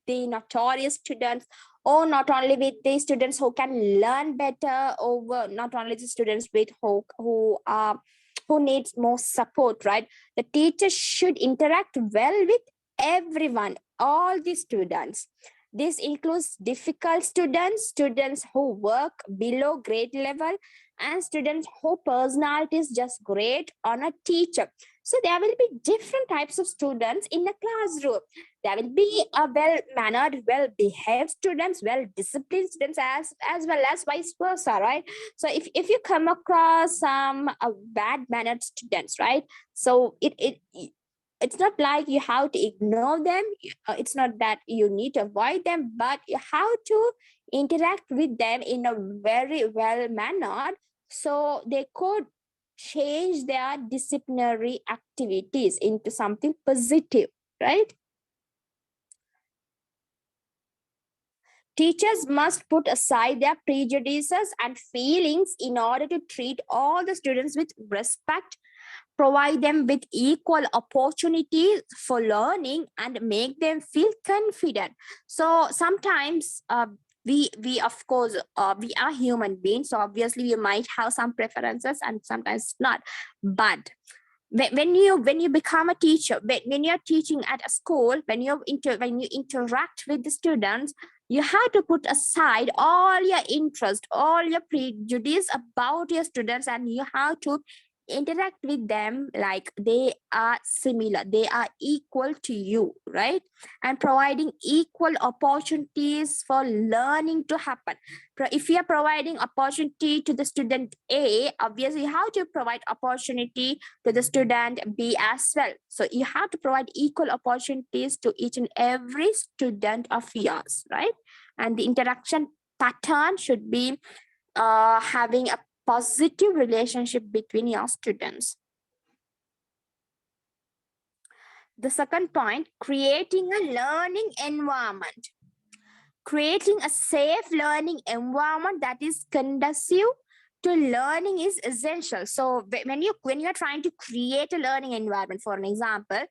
the notorious students or not only with the students who can learn better, over not only the students with who needs more support, right? The teacher should interact well with everyone, all the students. This includes difficult students, students who work below grade level, and students whose personality is just great on a teacher. So there will be different types of students in a classroom. There will be a well-mannered, well-behaved students, well-disciplined students, as well as vice versa, right? So if you come across some bad-mannered students, right? So it's not like you have to ignore them. It's not that you need to avoid them, but you have to interact with them in a very well-mannered, so they could change their disciplinary activities into something positive, right? Teachers must put aside their prejudices and feelings in order to treat all the students with respect, provide them with equal opportunities for learning, and make them feel confident. So sometimes we of course we are human beings, so obviously we might have some preferences and sometimes not. But when you become a teacher, when you're teaching at a school, when you interact with the students, you have to put aside all your interest, all your prejudice about your students, and you have to interact with them like they are similar, they are equal to you, right? And providing equal opportunities for learning to happen. If you are providing opportunity to the student A, obviously you have to provide opportunity to the student B as well. So you have to provide equal opportunities to each and every student of yours, right? And the interaction pattern should be having a positive relationship between your students. The second point, creating a learning environment. Creating a safe learning environment that is conducive to learning is essential. So when you're trying to create a learning environment, for an example,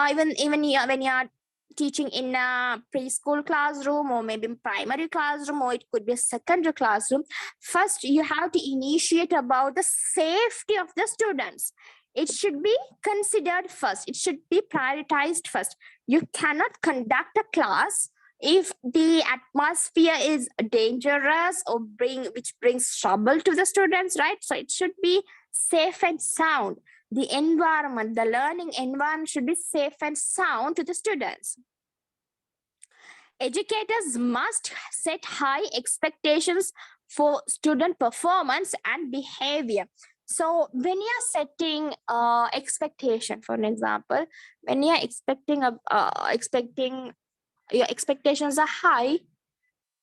even when you're teaching in a preschool classroom, or maybe primary classroom, or it could be a secondary classroom, first you have to initiate about the safety of the students. It should be considered first. It should be prioritized first. You cannot conduct a class if the atmosphere is dangerous or which brings trouble to the students, right? So it should be safe and sound. The environment, the learning environment should be safe and sound to the students. Educators must set high expectations for student performance and behavior. So when you're setting expectation, for an example, when you're expecting your expectations are high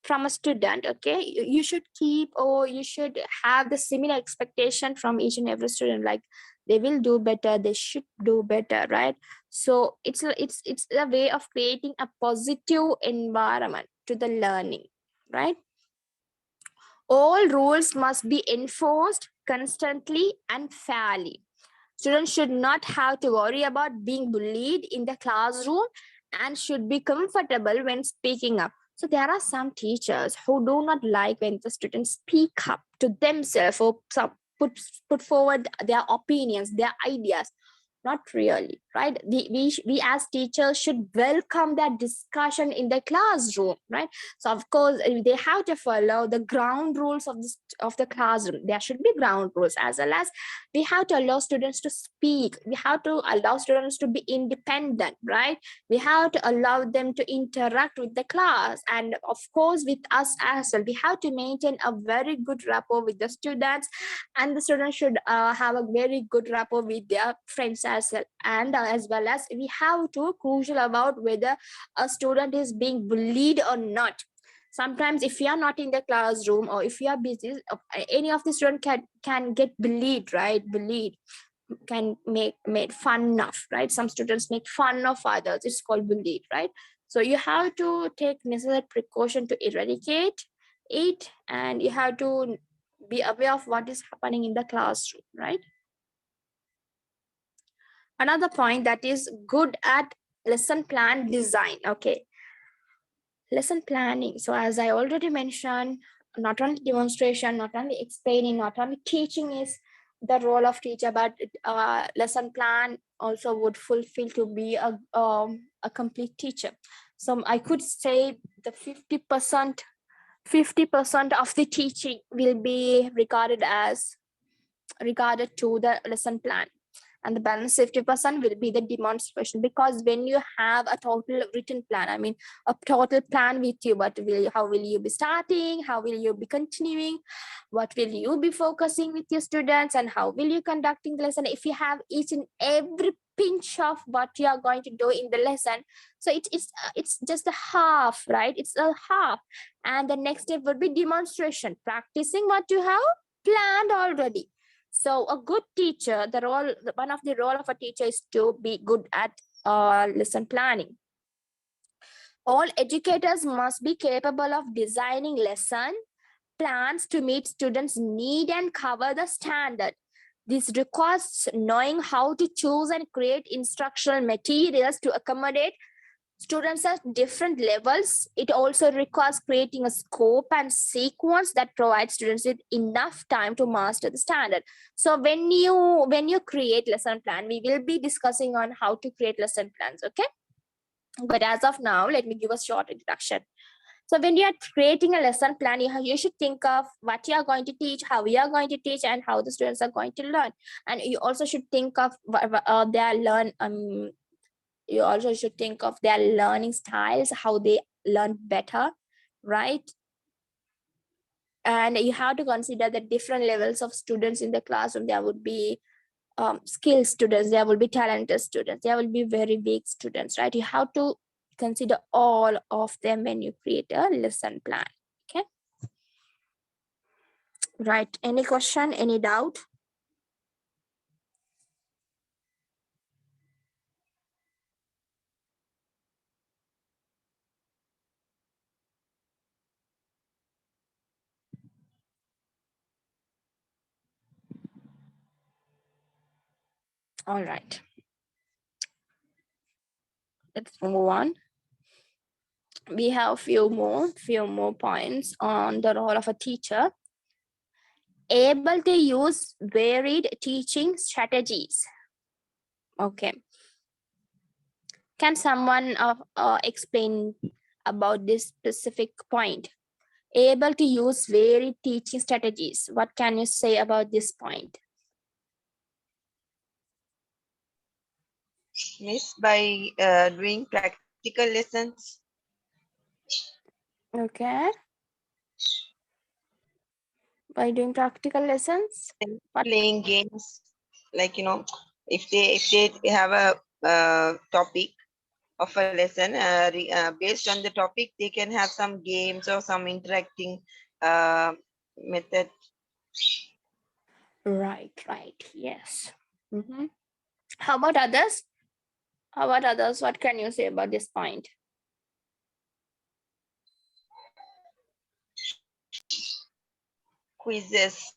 from a student, okay, you should keep, or you should have the similar expectation from each and every student, like they will do better, they should do better, right? So it's a way of creating a positive environment to the learning, right? All rules must be enforced constantly and fairly. Students should not have to worry about being bullied in the classroom and should be comfortable when speaking up. So there are some teachers who do not like when the students speak up to themselves or put forward their opinions, their ideas. Not really, right? We as teachers should welcome that discussion in the classroom, right? So of course they have to follow the ground rules of the classroom. There should be ground rules, as well as we have to allow students to speak. We have to allow students to be independent, right? We have to allow them to interact with the class, and of course with us as well. We have to maintain a very good rapport with the students, and the students should have a very good rapport with their friends as well. And as well as we have to crucial about whether a student is being bullied or not. Sometimes if you are not in the classroom, or if you are busy, any of the student can get bullied, right? Bullied can make made fun of, right? Some students make fun of others. It's called bullied, right? So you have to take necessary precaution to eradicate it, and you have to be aware of what is happening in the classroom, right? Another point, that is good at lesson plan design. Okay, lesson planning. So as I already mentioned, not only demonstration, not only explaining, not only teaching is the role of teacher, but lesson plan also would fulfill to be a complete teacher. So I could say the 50% of the teaching will be regarded to the lesson plan. and the balance 50% will be the demonstration. Because when you have a total written plan, I mean a total plan with you, how will you be starting, how will you be continuing, what will you be focusing with your students, and how will you conducting the lesson. If you have each and every pinch of what you are going to do in the lesson, so it's just a half, right? It's a half. And the next step would be demonstration, practicing what you have planned already. So a good teacher, one of the role of a teacher is to be good at lesson planning. All educators must be capable of designing lesson plans to meet students' need and cover the standard. This requires knowing how to choose and create instructional materials to accommodate students at different levels. It also requires creating a scope and sequence that provides students with enough time to master the standard. So when you create lesson plan, we will be discussing on how to create lesson plans, okay? But as of now, let me give a short introduction. So when you are creating a lesson plan, you should think of what you are going to teach, how we are going to teach, and how the students are going to learn. And you also should think of you also should think of their learning styles, how they learn better, right? And you have to consider the different levels of students in the classroom. There would be skilled students, there will be talented students, there will be very weak students, right? You have to consider all of them when you create a lesson plan, okay? Right, any question, any doubt? All right, let's move on. We have a few more points on the role of a teacher. Able to use varied teaching strategies. Okay, can someone explain about this specific point? Able to use varied teaching strategies. What can you say about this point? Miss, by doing practical lessons. Okay. By doing practical lessons? Playing games, like, you know, if they have a topic of a lesson, based on the topic, they can have some games or some interacting method. Right, yes. How about others? What can you say about this point? Quizzes.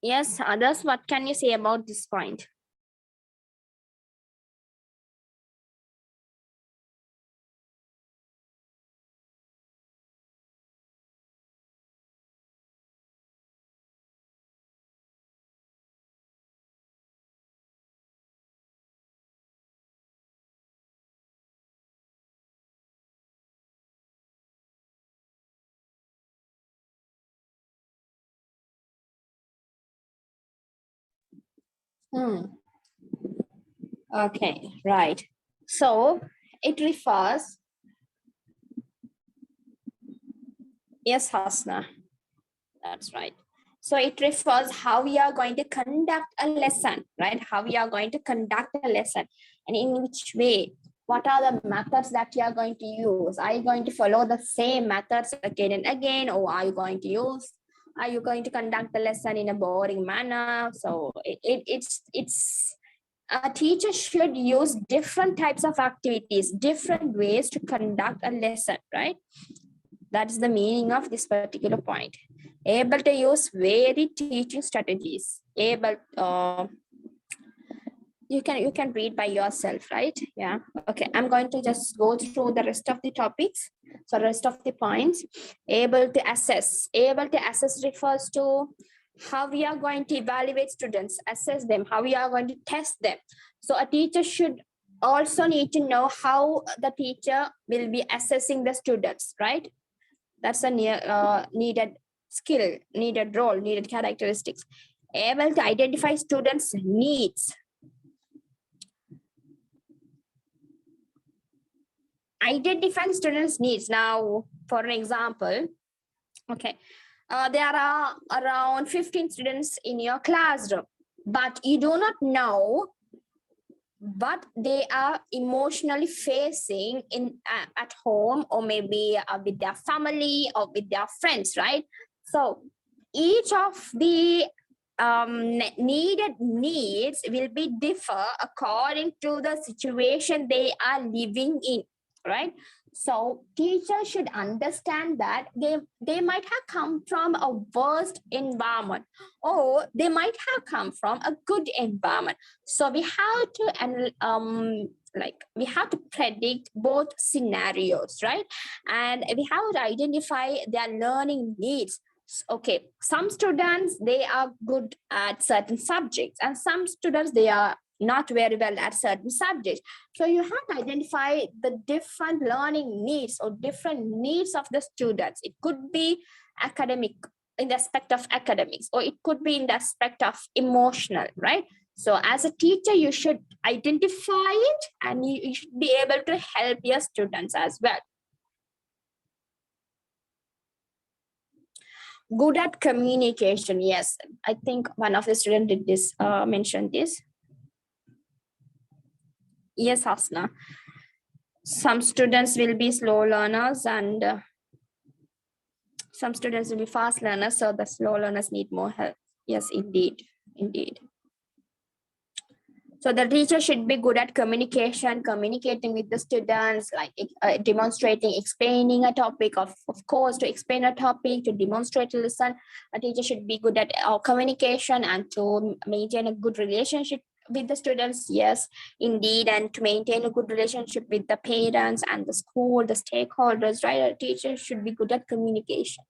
Yes, others, what can you say about this point? Okay, right. So it refers. Yes, Hasna, that's right. So it refers how we are going to conduct a lesson, right? How we are going to conduct a lesson, and in which way. What are the methods that you are going to use? Are you going to follow the same methods again and again, or are you going to conduct the lesson in a boring manner? So it's a teacher should use different types of activities, different ways to conduct a lesson, right? That is the meaning of this particular point. Able to use varied teaching strategies. You can read by yourself, right? Yeah. Okay, I'm going to just go through the rest of the topics. So rest of the points. Able to assess. Able to assess refers to how we are going to evaluate students, assess them, how we are going to test them. So a teacher should also need to know how the teacher will be assessing the students, right? That's a needed skill, needed role, needed characteristics. Able to identify students' needs. Identifying students' needs. Now, for an example, okay, there are around 15 students in your classroom, but you do not know what they are emotionally facing in at home, or maybe with their family or with their friends, right? So each of the needed needs will be differ according to the situation they are living in, right? So teachers should understand that they might have come from a worst environment, or they might have come from a good environment. So we have to, and we have to predict both scenarios, right? And we have to identify their learning needs. Okay, some students, they are good at certain subjects, and some students, they are not very well at certain subjects. So you have to identify the different learning needs or different needs of the students. It could be academic, in the aspect of academics, or it could be in the aspect of emotional, right? So as a teacher, you should identify it, and you should be able to help your students as well. Good at communication. Yes, I think one of the students did this, mentioned this. Yes, Hasna. Some students will be slow learners, and some students will be fast learners. So the slow learners need more help. Yes, indeed, indeed. So the teacher should be good at communication, communicating with the students, like demonstrating, explaining a topic, of course, to explain a topic, to demonstrate a lesson. A teacher should be good at communication and to maintain a good relationship with the students. Yes, indeed. And to maintain a good relationship with the parents and the school, the stakeholders, right? A teacher should be good at communication.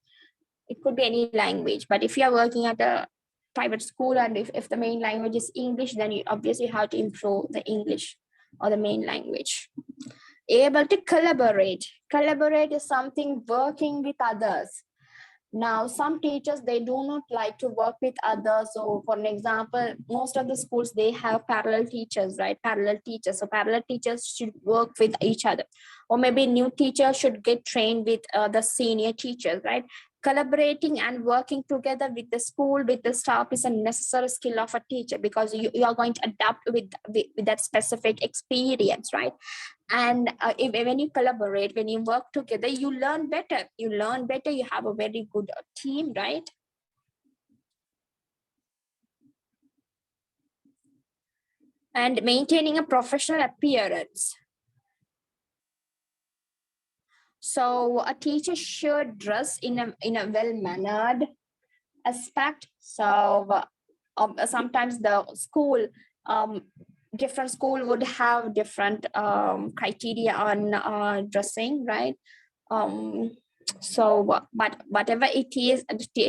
It could be any language, but if you are working at a private school, and if the main language is English, then you obviously have to improve the English or the main language. Able to collaborate. Collaborate is something working with others. Now, some teachers, they do not like to work with others. So for an example, most of the schools, they have parallel teachers, right? Parallel teachers. So parallel teachers should work with each other. Or maybe new teachers should get trained with the senior teachers, right? Collaborating and working together with the school, with the staff, is a necessary skill of a teacher, because you are going to adapt with that specific experience, right? And when you collaborate, when you work together, you learn better. You learn better. You have a very good team, right? And maintaining a professional appearance. So a teacher should dress in a well-mannered aspect. So sometimes the school, different school would have different criteria on dressing, right? So but whatever it is,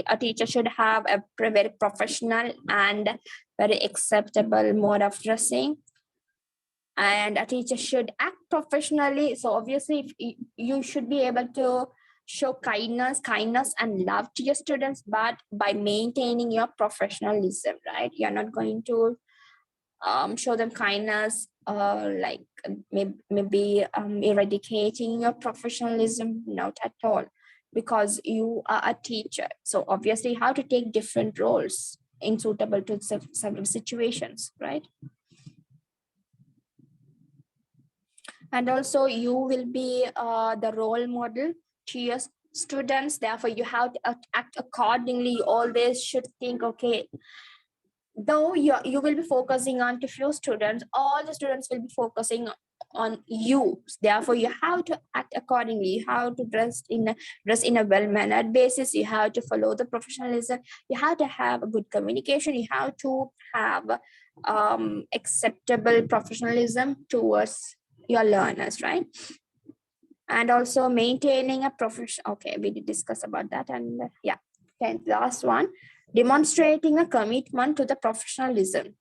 a teacher should have a very professional and very acceptable mode of dressing. And a teacher should act professionally. So obviously, if you should be able to show kindness and love to your students, but by maintaining your professionalism, right? You're not going to show them kindness, like maybe eradicating your professionalism. Not at all, because you are a teacher. So obviously, how to take different roles in suitable to several situations, right? And also, you will be the role model to your students. Therefore, you have to act accordingly. You always should think, okay, though you will be focusing on to few students, all the students will be focusing on you. Therefore, you have to act accordingly. You have to dress in a well-mannered basis. You have to follow the professionalism. You have to have a good communication. You have to have acceptable professionalism towards your learners, right? And also maintaining a profession. Okay, we did discuss about that. And yeah, okay, last one, demonstrating a commitment to the professionalism.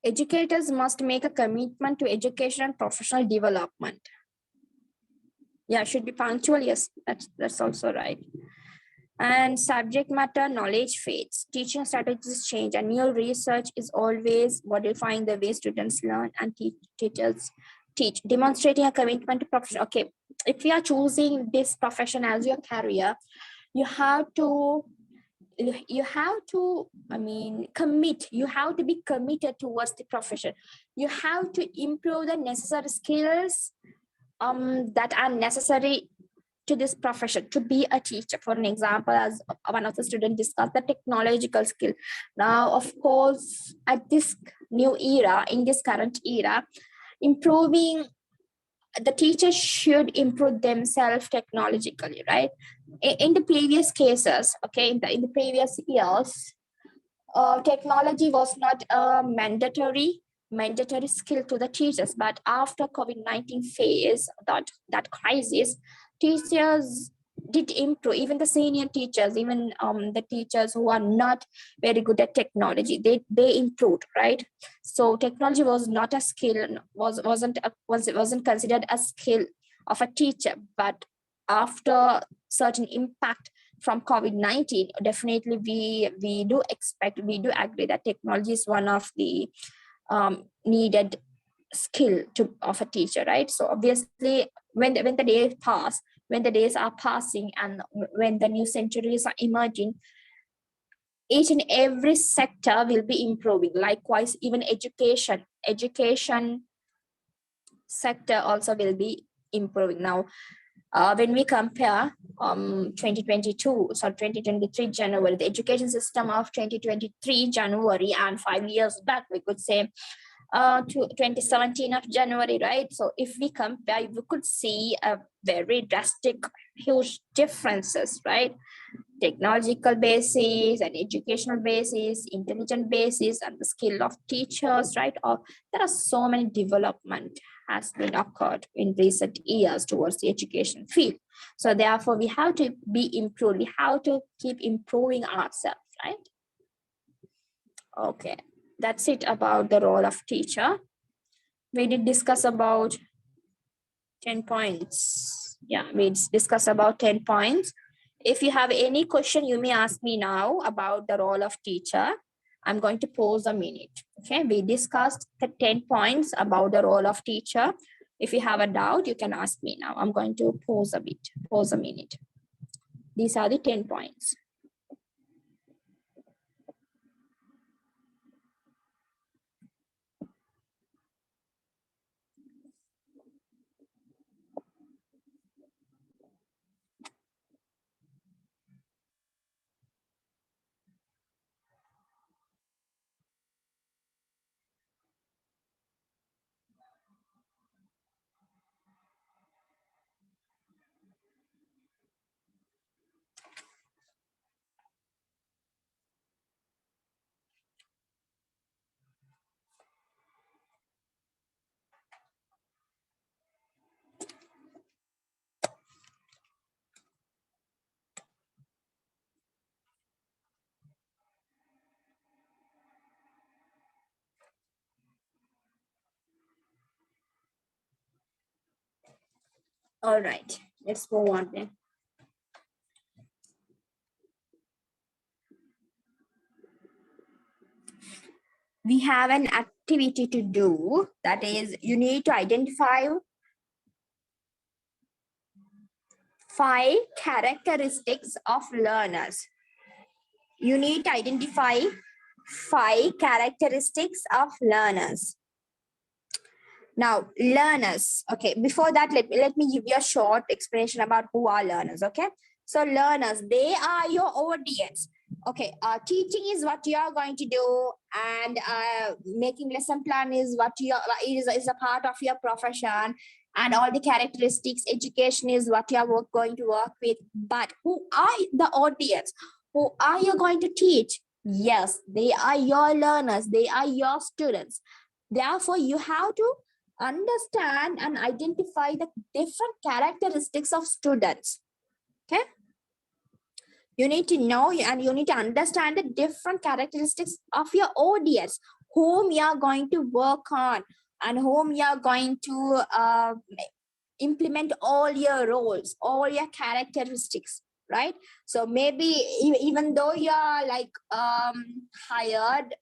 Educators must make a commitment to education and professional development. Yeah, should be punctual. Yes, that's also right. And subject matter knowledge fades. Teaching strategies change, and new research is always modifying the way students learn and teachers teach. Demonstrating a commitment to profession. Okay, if you are choosing this profession as your career, you have to commit. You have to be committed towards the profession. You have to improve the necessary skills that are necessary to this profession to be a teacher. For an example, as one of the students discussed, the technological skill. Now, of course, at this new era, in this current era, improving the teachers should improve themselves technologically, right? In the previous cases, okay, in the previous years, technology was not a mandatory skill to the teachers, but after COVID-19 phase, that crisis, teachers did improve. Even the senior teachers, even the teachers who are not very good at technology, they improved, right? So technology was not a skill, wasn't considered a skill of a teacher, but after certain impact from COVID-19, definitely we do agree that technology is one of the needed skill of a teacher, right? So obviously, when the days are passing, and when the new centuries are emerging, each and every sector will be improving. Likewise, even education sector also will be improving. Now, when we compare 2023 January, the education system of 2023 January, and 5 years back, we could say to 2017 of January, right? So if we compare, we could see a very drastic, huge differences, right? Technological basis and educational basis, intelligent basis, and the skill of teachers, right? Or there are so many development has been occurred in recent years towards the education field. So therefore, we have to be improved. We have to keep improving ourselves, right? Okay, that's it about the role of teacher. We did discuss about 10 points. Yeah, we discussed about 10 points. If you have any question, you may ask me now about the role of teacher. I'm going to pause a minute. Okay, we discussed the 10 points about the role of teacher. If you have a doubt, you can ask me now. I'm going to pause a minute. These are the 10 points. All right, let's move on then. We have an activity to do. That is, you need to identify 5 characteristics of learners. You need to identify 5 characteristics of learners. Now, learners. Okay, before that, let me give you a short explanation about who are learners. Okay, so learners, they are your audience. Okay, teaching is what you are going to do, and making lesson plan is what you are, is a part of your profession, and all the characteristics. Education is what you are going to work with. But who are the audience? Who are you going to teach? Yes, they are your learners. They are your students. Therefore, you have to understand and identify the different characteristics of students. Okay, you need to know and you need to understand the different characteristics of your audience, whom you are going to work on and whom you are going to implement all your roles, all your characteristics, right? So maybe even though you are like hired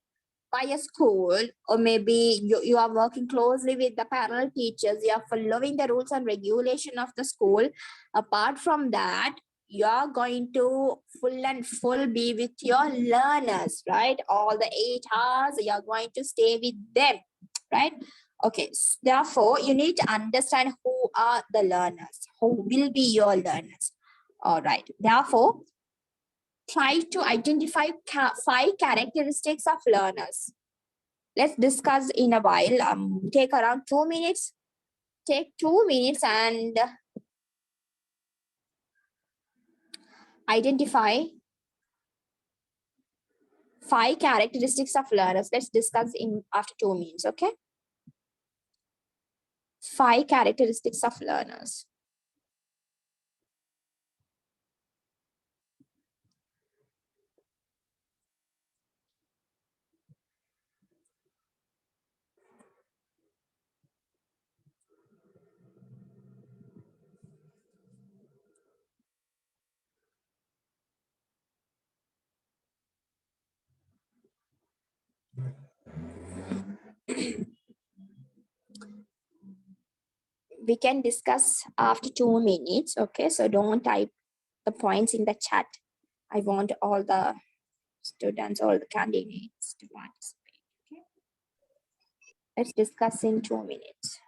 by a school, or maybe you are working closely with the parallel teachers, you are following the rules and regulation of the school. Apart from that, you are going to full be with your learners, right? All the 8 hours you are going to stay with them, right? Okay, therefore you need to understand who are the learners, who will be your learners. All right, therefore try to identify 5 characteristics of learners. Let's discuss in a while. Take around 2 minutes. Take 2 minutes and identify 5 characteristics of learners. Let's discuss in after 2 minutes, okay? 5 characteristics of learners. We can discuss after 2 minutes, okay? So don't type the points in the chat. I want all the students, all the candidates to participate, okay? Let's discuss in 2 minutes.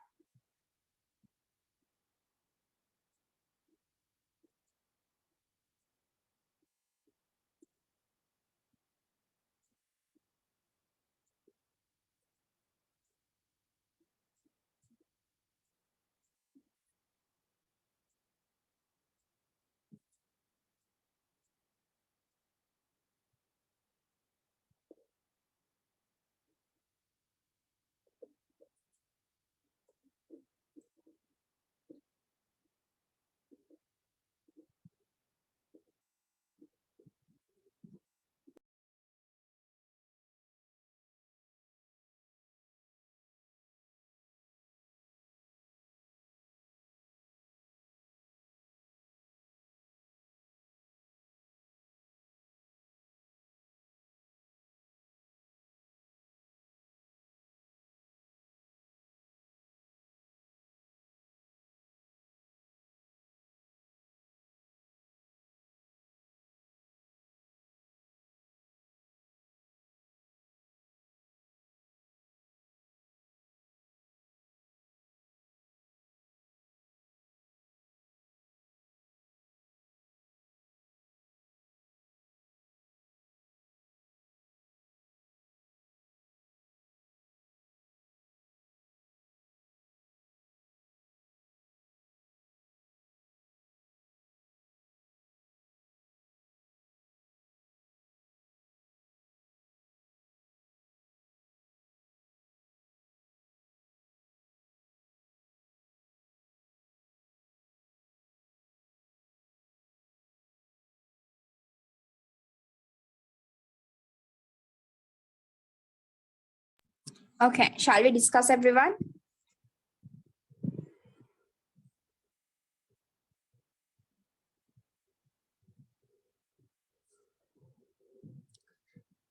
Okay, shall we discuss, everyone?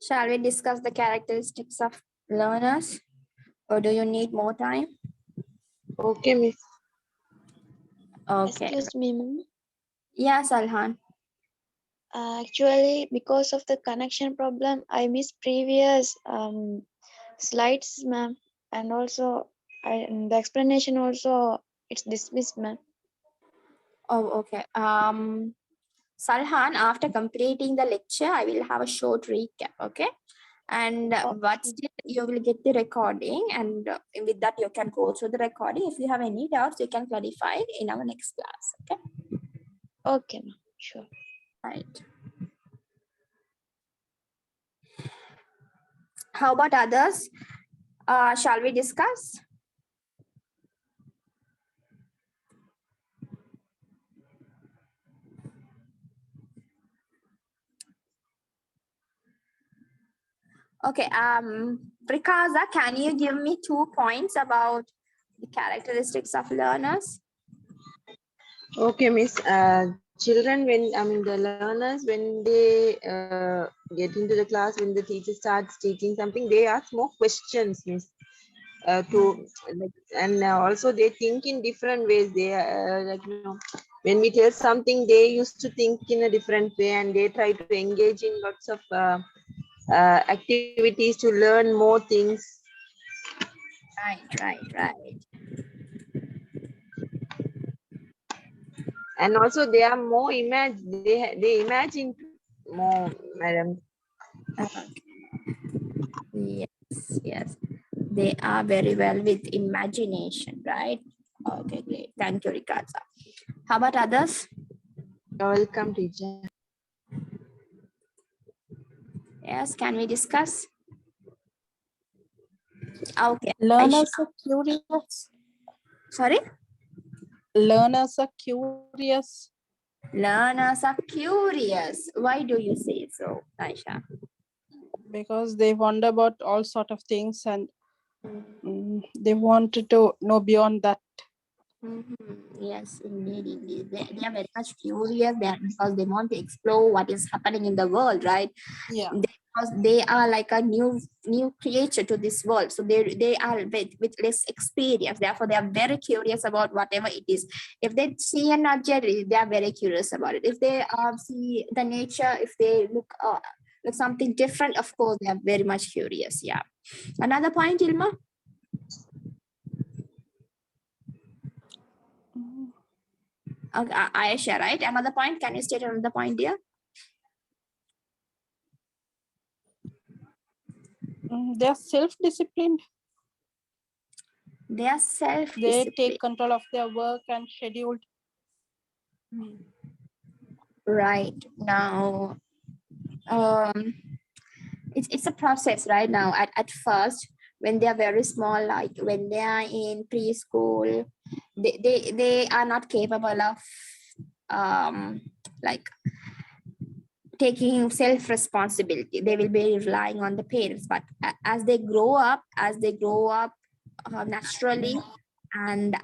Shall we discuss the characteristics of learners, or do you need more time? Okay, miss. Okay. Excuse me, ma'am. Yes, Alhan. Actually, because of the connection problem, I missed previous slides, ma'am, and also the explanation also it's dismissed, ma'am. Oh, okay. Salhan, after completing the lecture, I will have a short recap, okay? And but Okay. still you will get the recording, and with that you can go through the recording. If you have any doubts, you can clarify in our next class, okay? Okay, ma'am. Sure. Right. How about others? Shall we discuss? Okay, Prikaza, can you give me 2 points about the characteristics of learners? Okay, Miss. Children, when the learners, when they get into the class, when the teacher starts teaching something, they ask more questions, Miss. And also they think in different ways. They when we tell something, they used to think in a different way, and they try to engage in lots of activities to learn more things. Right. And also they are more they imagine more, madam. Yes. They are very well with imagination, right? Okay, great. Thank you, Rikaza. How about others? Welcome, teacher. Yes, can we discuss? Okay. Learners are curious. Sorry? Learners are curious Learners are curious. Why do you say so, Aisha? because they wonder about all sort of things, and they wanted to know beyond that. Yes, indeed. They are very much curious there because they want to explore what is happening in the world, right? Yeah. Because they are like a new creature to this world, so they are with less experience. Therefore, they are very curious about whatever it is. If they see an object, they are very curious about it. If they see the nature, if they look something different, of course, they are very much curious. Yeah. Another point, Ilma. Aisha, right? Another point. Can you state another point, dear? They are self-disciplined. They are They self-disciplined. take control of their work and scheduled. Right now, it's a process right now. At first, when they are very small, like when they are in preschool, they are not capable of like taking self-responsibility. They will be relying on the parents, but as they grow up naturally, and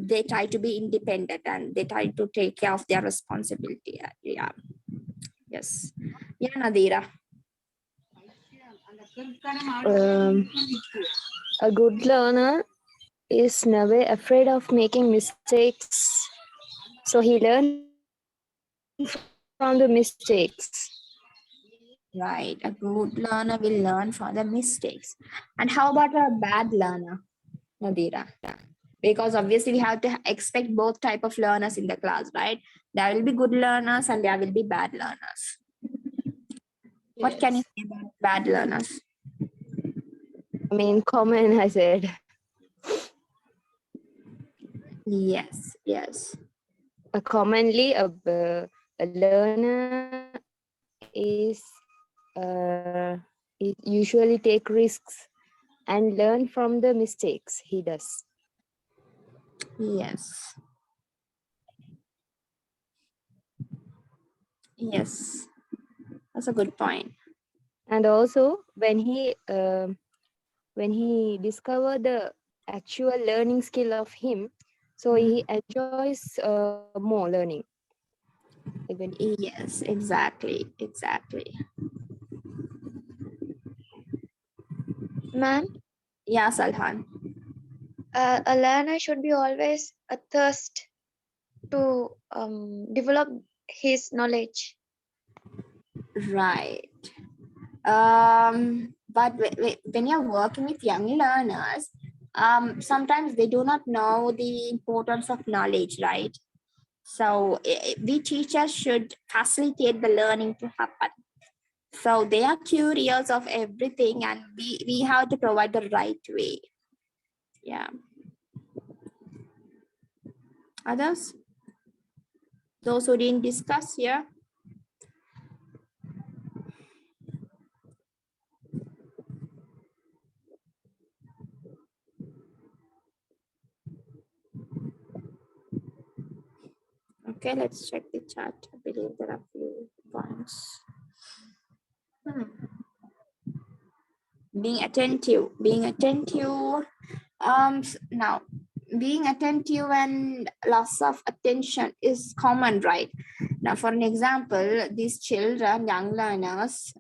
they try to be independent, and they try to take care of their responsibility. Yeah. Yes. Yeah, Nadira. A good learner is never afraid of making mistakes. So he learns from the mistakes. Right. A good learner will learn from the mistakes. And how about a bad learner, Nadira? Because obviously we have to expect both type of learners in the class, right? There will be good learners and there will be bad learners. What can you say about bad learners? I mean, common, I said. Yes. Commonly, a learner is usually take risks and learn from the mistakes he does. Yes. That's a good point. And also, when he discover the actual learning skill of him, so he enjoys more learning. Even Yes, exactly. Ma'am, Yeah, Salhan. a learner should be always a thirst to develop his knowledge. Right. But when you're working with young learners, sometimes they do not know the importance of knowledge, right? So we teachers should facilitate the learning to happen. So they are curious of everything, and we have to provide the right way. Yeah. Others? Those who didn't discuss here? Okay, let's check the chat. I believe there are few points. Being attentive. Now, being attentive and loss of attention is common, right? Now, for an example, these children, young learners,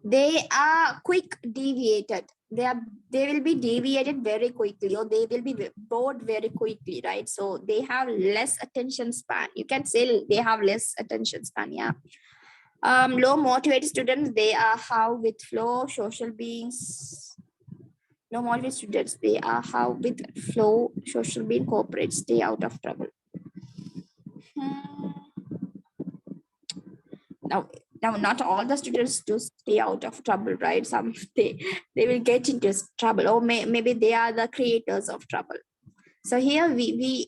they are quick deviated. They will be deviated very quickly, or they will be bored very quickly, right? So they have less attention span. You can say they have less attention span, yeah. Low motivated students, they are how with flow social beings. Low motivated students, they are how with flow social being corporate, stay out of trouble. Now, not all the students do stay out of trouble, right? Some they will get into trouble, or maybe they are the creators of trouble. So here we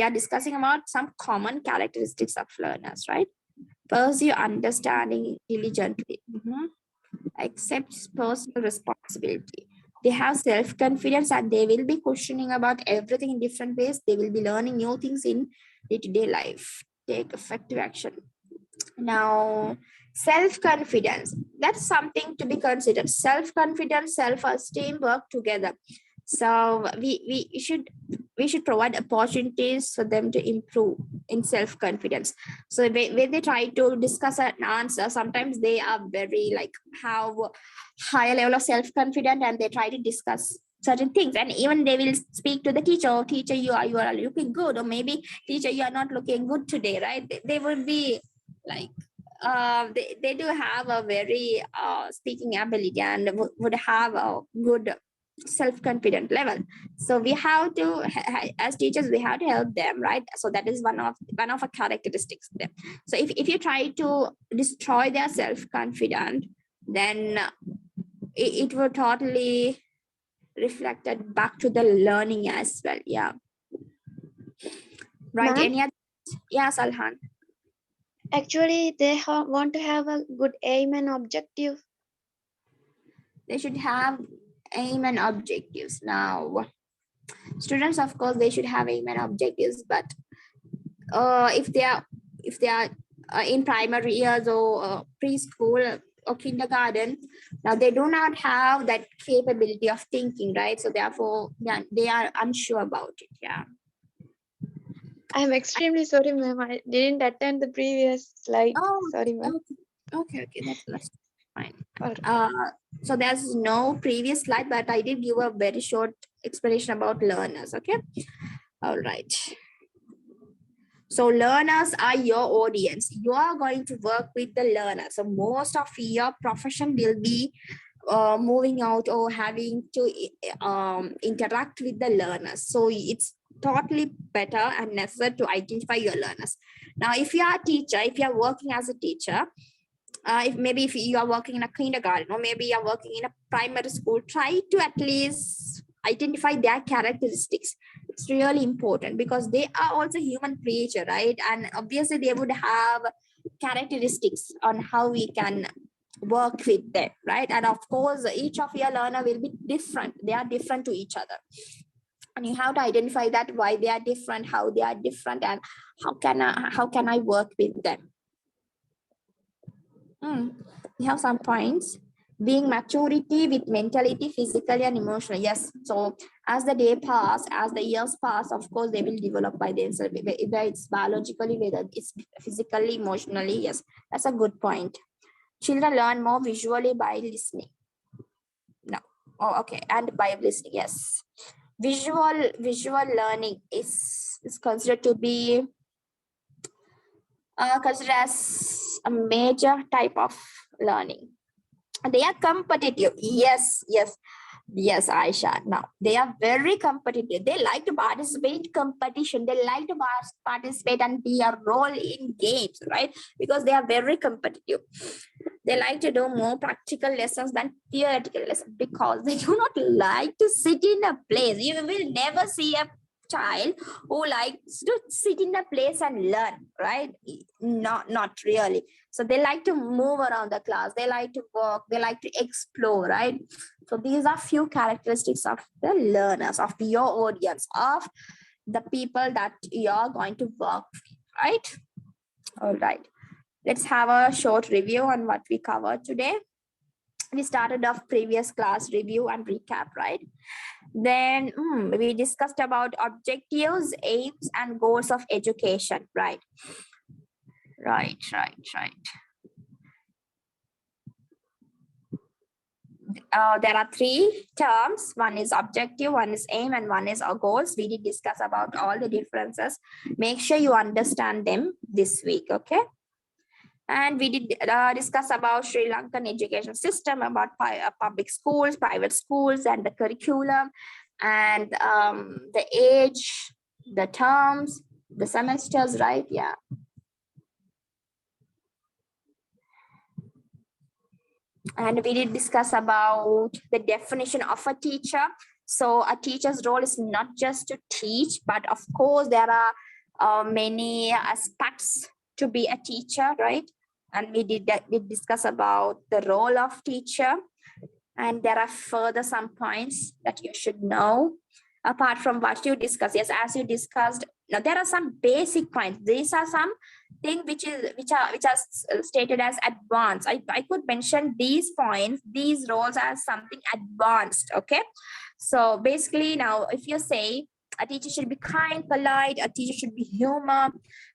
are discussing about some common characteristics of learners, right? Pursue understanding diligently. Accepts personal responsibility. They have self-confidence and they will be questioning about everything in different ways. They will be learning new things in day-to-day life. Take effective action. Now, self-confidence, that's something to be considered. Self-confidence, self-esteem work together. So we should provide opportunities for them to improve in self-confidence. So when they try to discuss an answer, sometimes they are very like have higher level of self-confidence and they try to discuss certain things, and even they will speak to the teacher, or teacher, you are looking good, or maybe teacher, you are not looking good today, right? They would be like they do have a very speaking ability and would have a good self-confident level. So we have to, as teachers, we have to help them, right? So that is one of our characteristics there. So if you try to destroy their self-confidence, then it will totally reflected back to the learning as well. Yeah, right. Ma'am? Any other? Yeah, Salhan. Actually, they want to have a good aim and objective. They should have aim and objectives. Now, students, of course, they should have aim and objectives, but if they are in primary years or preschool or kindergarten, now they do not have that capability of thinking, right? So therefore, yeah, they are unsure about it. Yeah. I'm extremely sorry, ma'am. I didn't attend the previous slide. Oh, Sorry, ma'am. okay, that's fine. Alright. So there's no previous slide, but I did give a very short explanation about learners. Okay. All right. So learners are your audience. You are going to work with the learners. So most of your profession will be moving out or having to interact with the learners. So it's totally better and necessary to identify your learners. Now, if you are a teacher, if you are working as a teacher, if you are working in a kindergarten, or maybe you are working in a primary school, try to at least identify their characteristics. It's really important because they are also human creature, right? And obviously they would have characteristics on how we can work with them, right? And of course, each of your learner will be different. They are different to each other. And you have to identify that why they are different, how they are different, and how can I work with them. We have some points. Being maturity with mentality, physically and emotionally. Yes. So as the day pass, as the years pass, of course, they will develop by themselves, whether it's biologically, whether it's physically, emotionally. Yes, that's a good point. Children learn more visually by listening. No. Oh, okay. And by listening, yes. Visual learning is considered to be considered as a major type of learning. They are competitive. Yes, Aisha. Now they are very competitive. They like to participate in competition. They like to participate and be a role in games, right? Because they are very competitive. They like to do more practical lessons than theoretical lessons because they do not like to sit in a place. You will never see a child who likes to sit in a place and learn, right? Not really. So they like to move around the class. They like to walk. They like to explore, right? So these are few characteristics of the learners, of your audience, of the people that you're going to work with, right? All right. Let's have a short review on what we covered today. We started off previous class review and recap, right? Then we discussed about objectives, aims, and goals of education. Right. There are three terms. One is objective, one is aim, and one is our goals. We did discuss about all the differences. Make sure you understand them this week, okay? And we did discuss about Sri Lankan education system, about public schools, private schools, and the curriculum, and the age, the terms, the semesters, right? Yeah. And we did discuss about the definition of a teacher. So a teacher's role is not just to teach, but of course there are many aspects to be a teacher, right? And we did discuss about the role of teacher. And there are further some points that you should know apart from what you discussed. Yes, as you discussed, now there are some basic points. These are some things which are stated as advanced. I could mention these points, these roles as something advanced. Okay, so basically now if you say a teacher should be kind, polite, a teacher should be humor,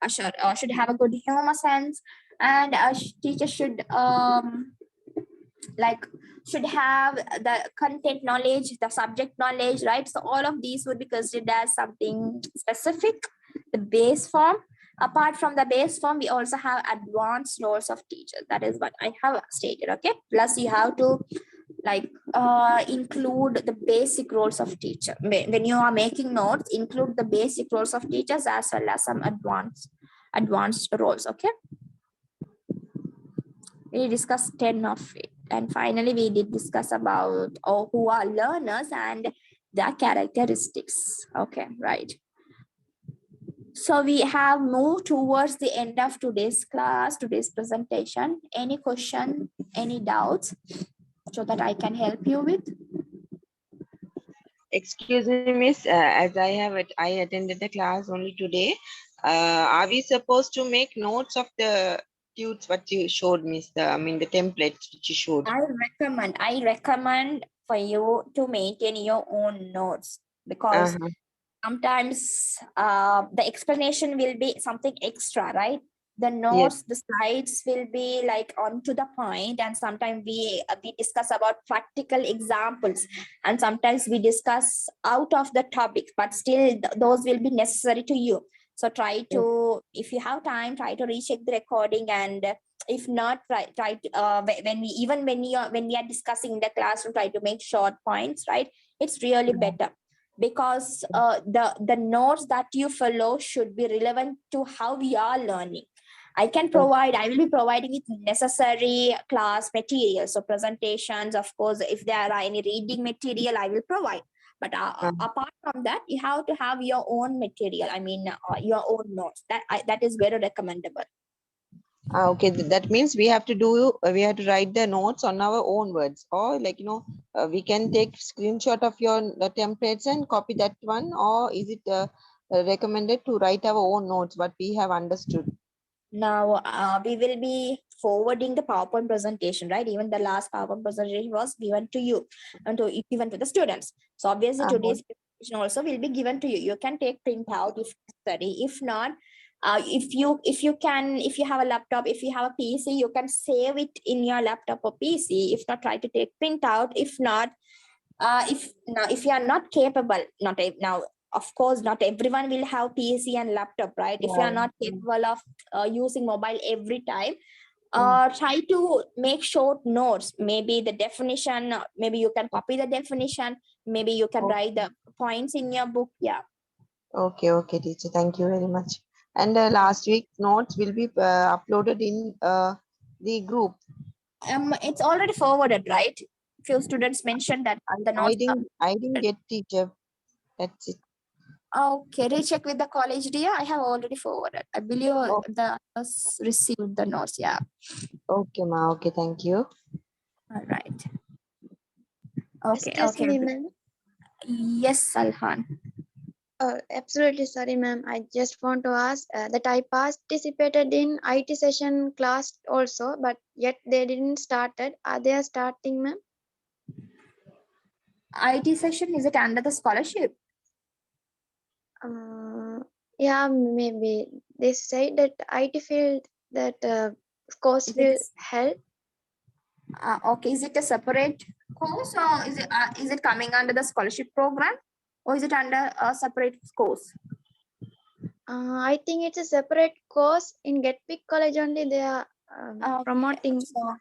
should have a good humor sense, and a teacher should should have the content knowledge, the subject knowledge, right? So all of these would be considered as something specific, the base form. Apart from the base form, we also have advanced roles of teachers. That is what I have stated, okay? Plus you have to include the basic roles of teacher. When you are making notes, include the basic roles of teachers as well as some advanced roles, okay? We discussed 10 of it. And finally, we did discuss about who are learners and their characteristics. Okay, right. So we have moved towards the end of today's class, today's presentation. Any question, any doubts, so that I can help you with? Excuse me, miss, as I attended the class only today. Are we supposed to make notes of the tunes what you showed, miss? The templates which you showed. I recommend for you to maintain your own notes, because sometimes the explanation will be something extra, right? The notes, the slides will be like on to the point, and sometimes we discuss about practical examples, and sometimes we discuss out of the topic, but still those will be necessary to you. So try to, if you have time, try to recheck the recording, and if not, try to, when we are discussing in the classroom, try to make short points, right? It's really better, because the notes that you follow should be relevant to how we are learning. I will be providing it necessary class material. So presentations, of course, if there are any reading material, I will provide. But apart from that, you have to have your own material. Your own notes. That is very recommendable. Okay, that means we have to write the notes on our own words, or we can take screenshot of the templates and copy that one, or is it recommended to write our own notes what we have understood? Now we will be forwarding the PowerPoint presentation, right? Even the last PowerPoint presentation was given to you and given to the students. So obviously today's presentation also will be given to you. You can take print out if necessary. If not, if you have a laptop, if you have a PC, you can save it in your laptop or PC. If not, try to take print out. If not, if you are not capable, of course, not everyone will have PC and laptop, right? If you are not capable of using mobile every time, try to make short notes. Maybe the definition, maybe you can copy the definition, maybe you can write the points in your book. Yeah. Okay, teacher. Thank you very much. And last week's notes will be uploaded in the group. It's already forwarded, right? Few students mentioned that the notes. I didn't get, teacher. That's it. Okay, recheck with the college, dear. I have already forwarded. I believe the others received the notes. Yeah. Okay, ma. Okay, thank you. All right. Okay. Excuse me, ma'am. Yes, Salhan. Absolutely sorry, ma'am. I just want to ask that I participated in IT session class also, but yet they didn't started. Are they starting, ma'am? IT section, is it under the scholarship? Yeah, maybe they say that IT field that course Is it will a help. okay, is it a separate course or is it coming under the scholarship program or is it under a separate course? I think it's a separate course in Gatwick College only. They are Okay, promoting. so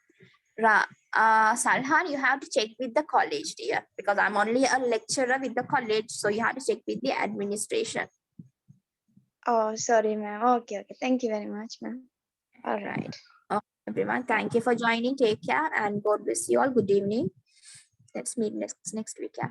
Salhan, you have to check with the college, dear, because I'm only a lecturer with the college, so you have to check with the administration. Oh, sorry, ma'am. Okay. Thank you very much, ma'am. All right. Everyone, thank you for joining. Take care and God bless you all. Good evening. Let's meet next week. Yeah.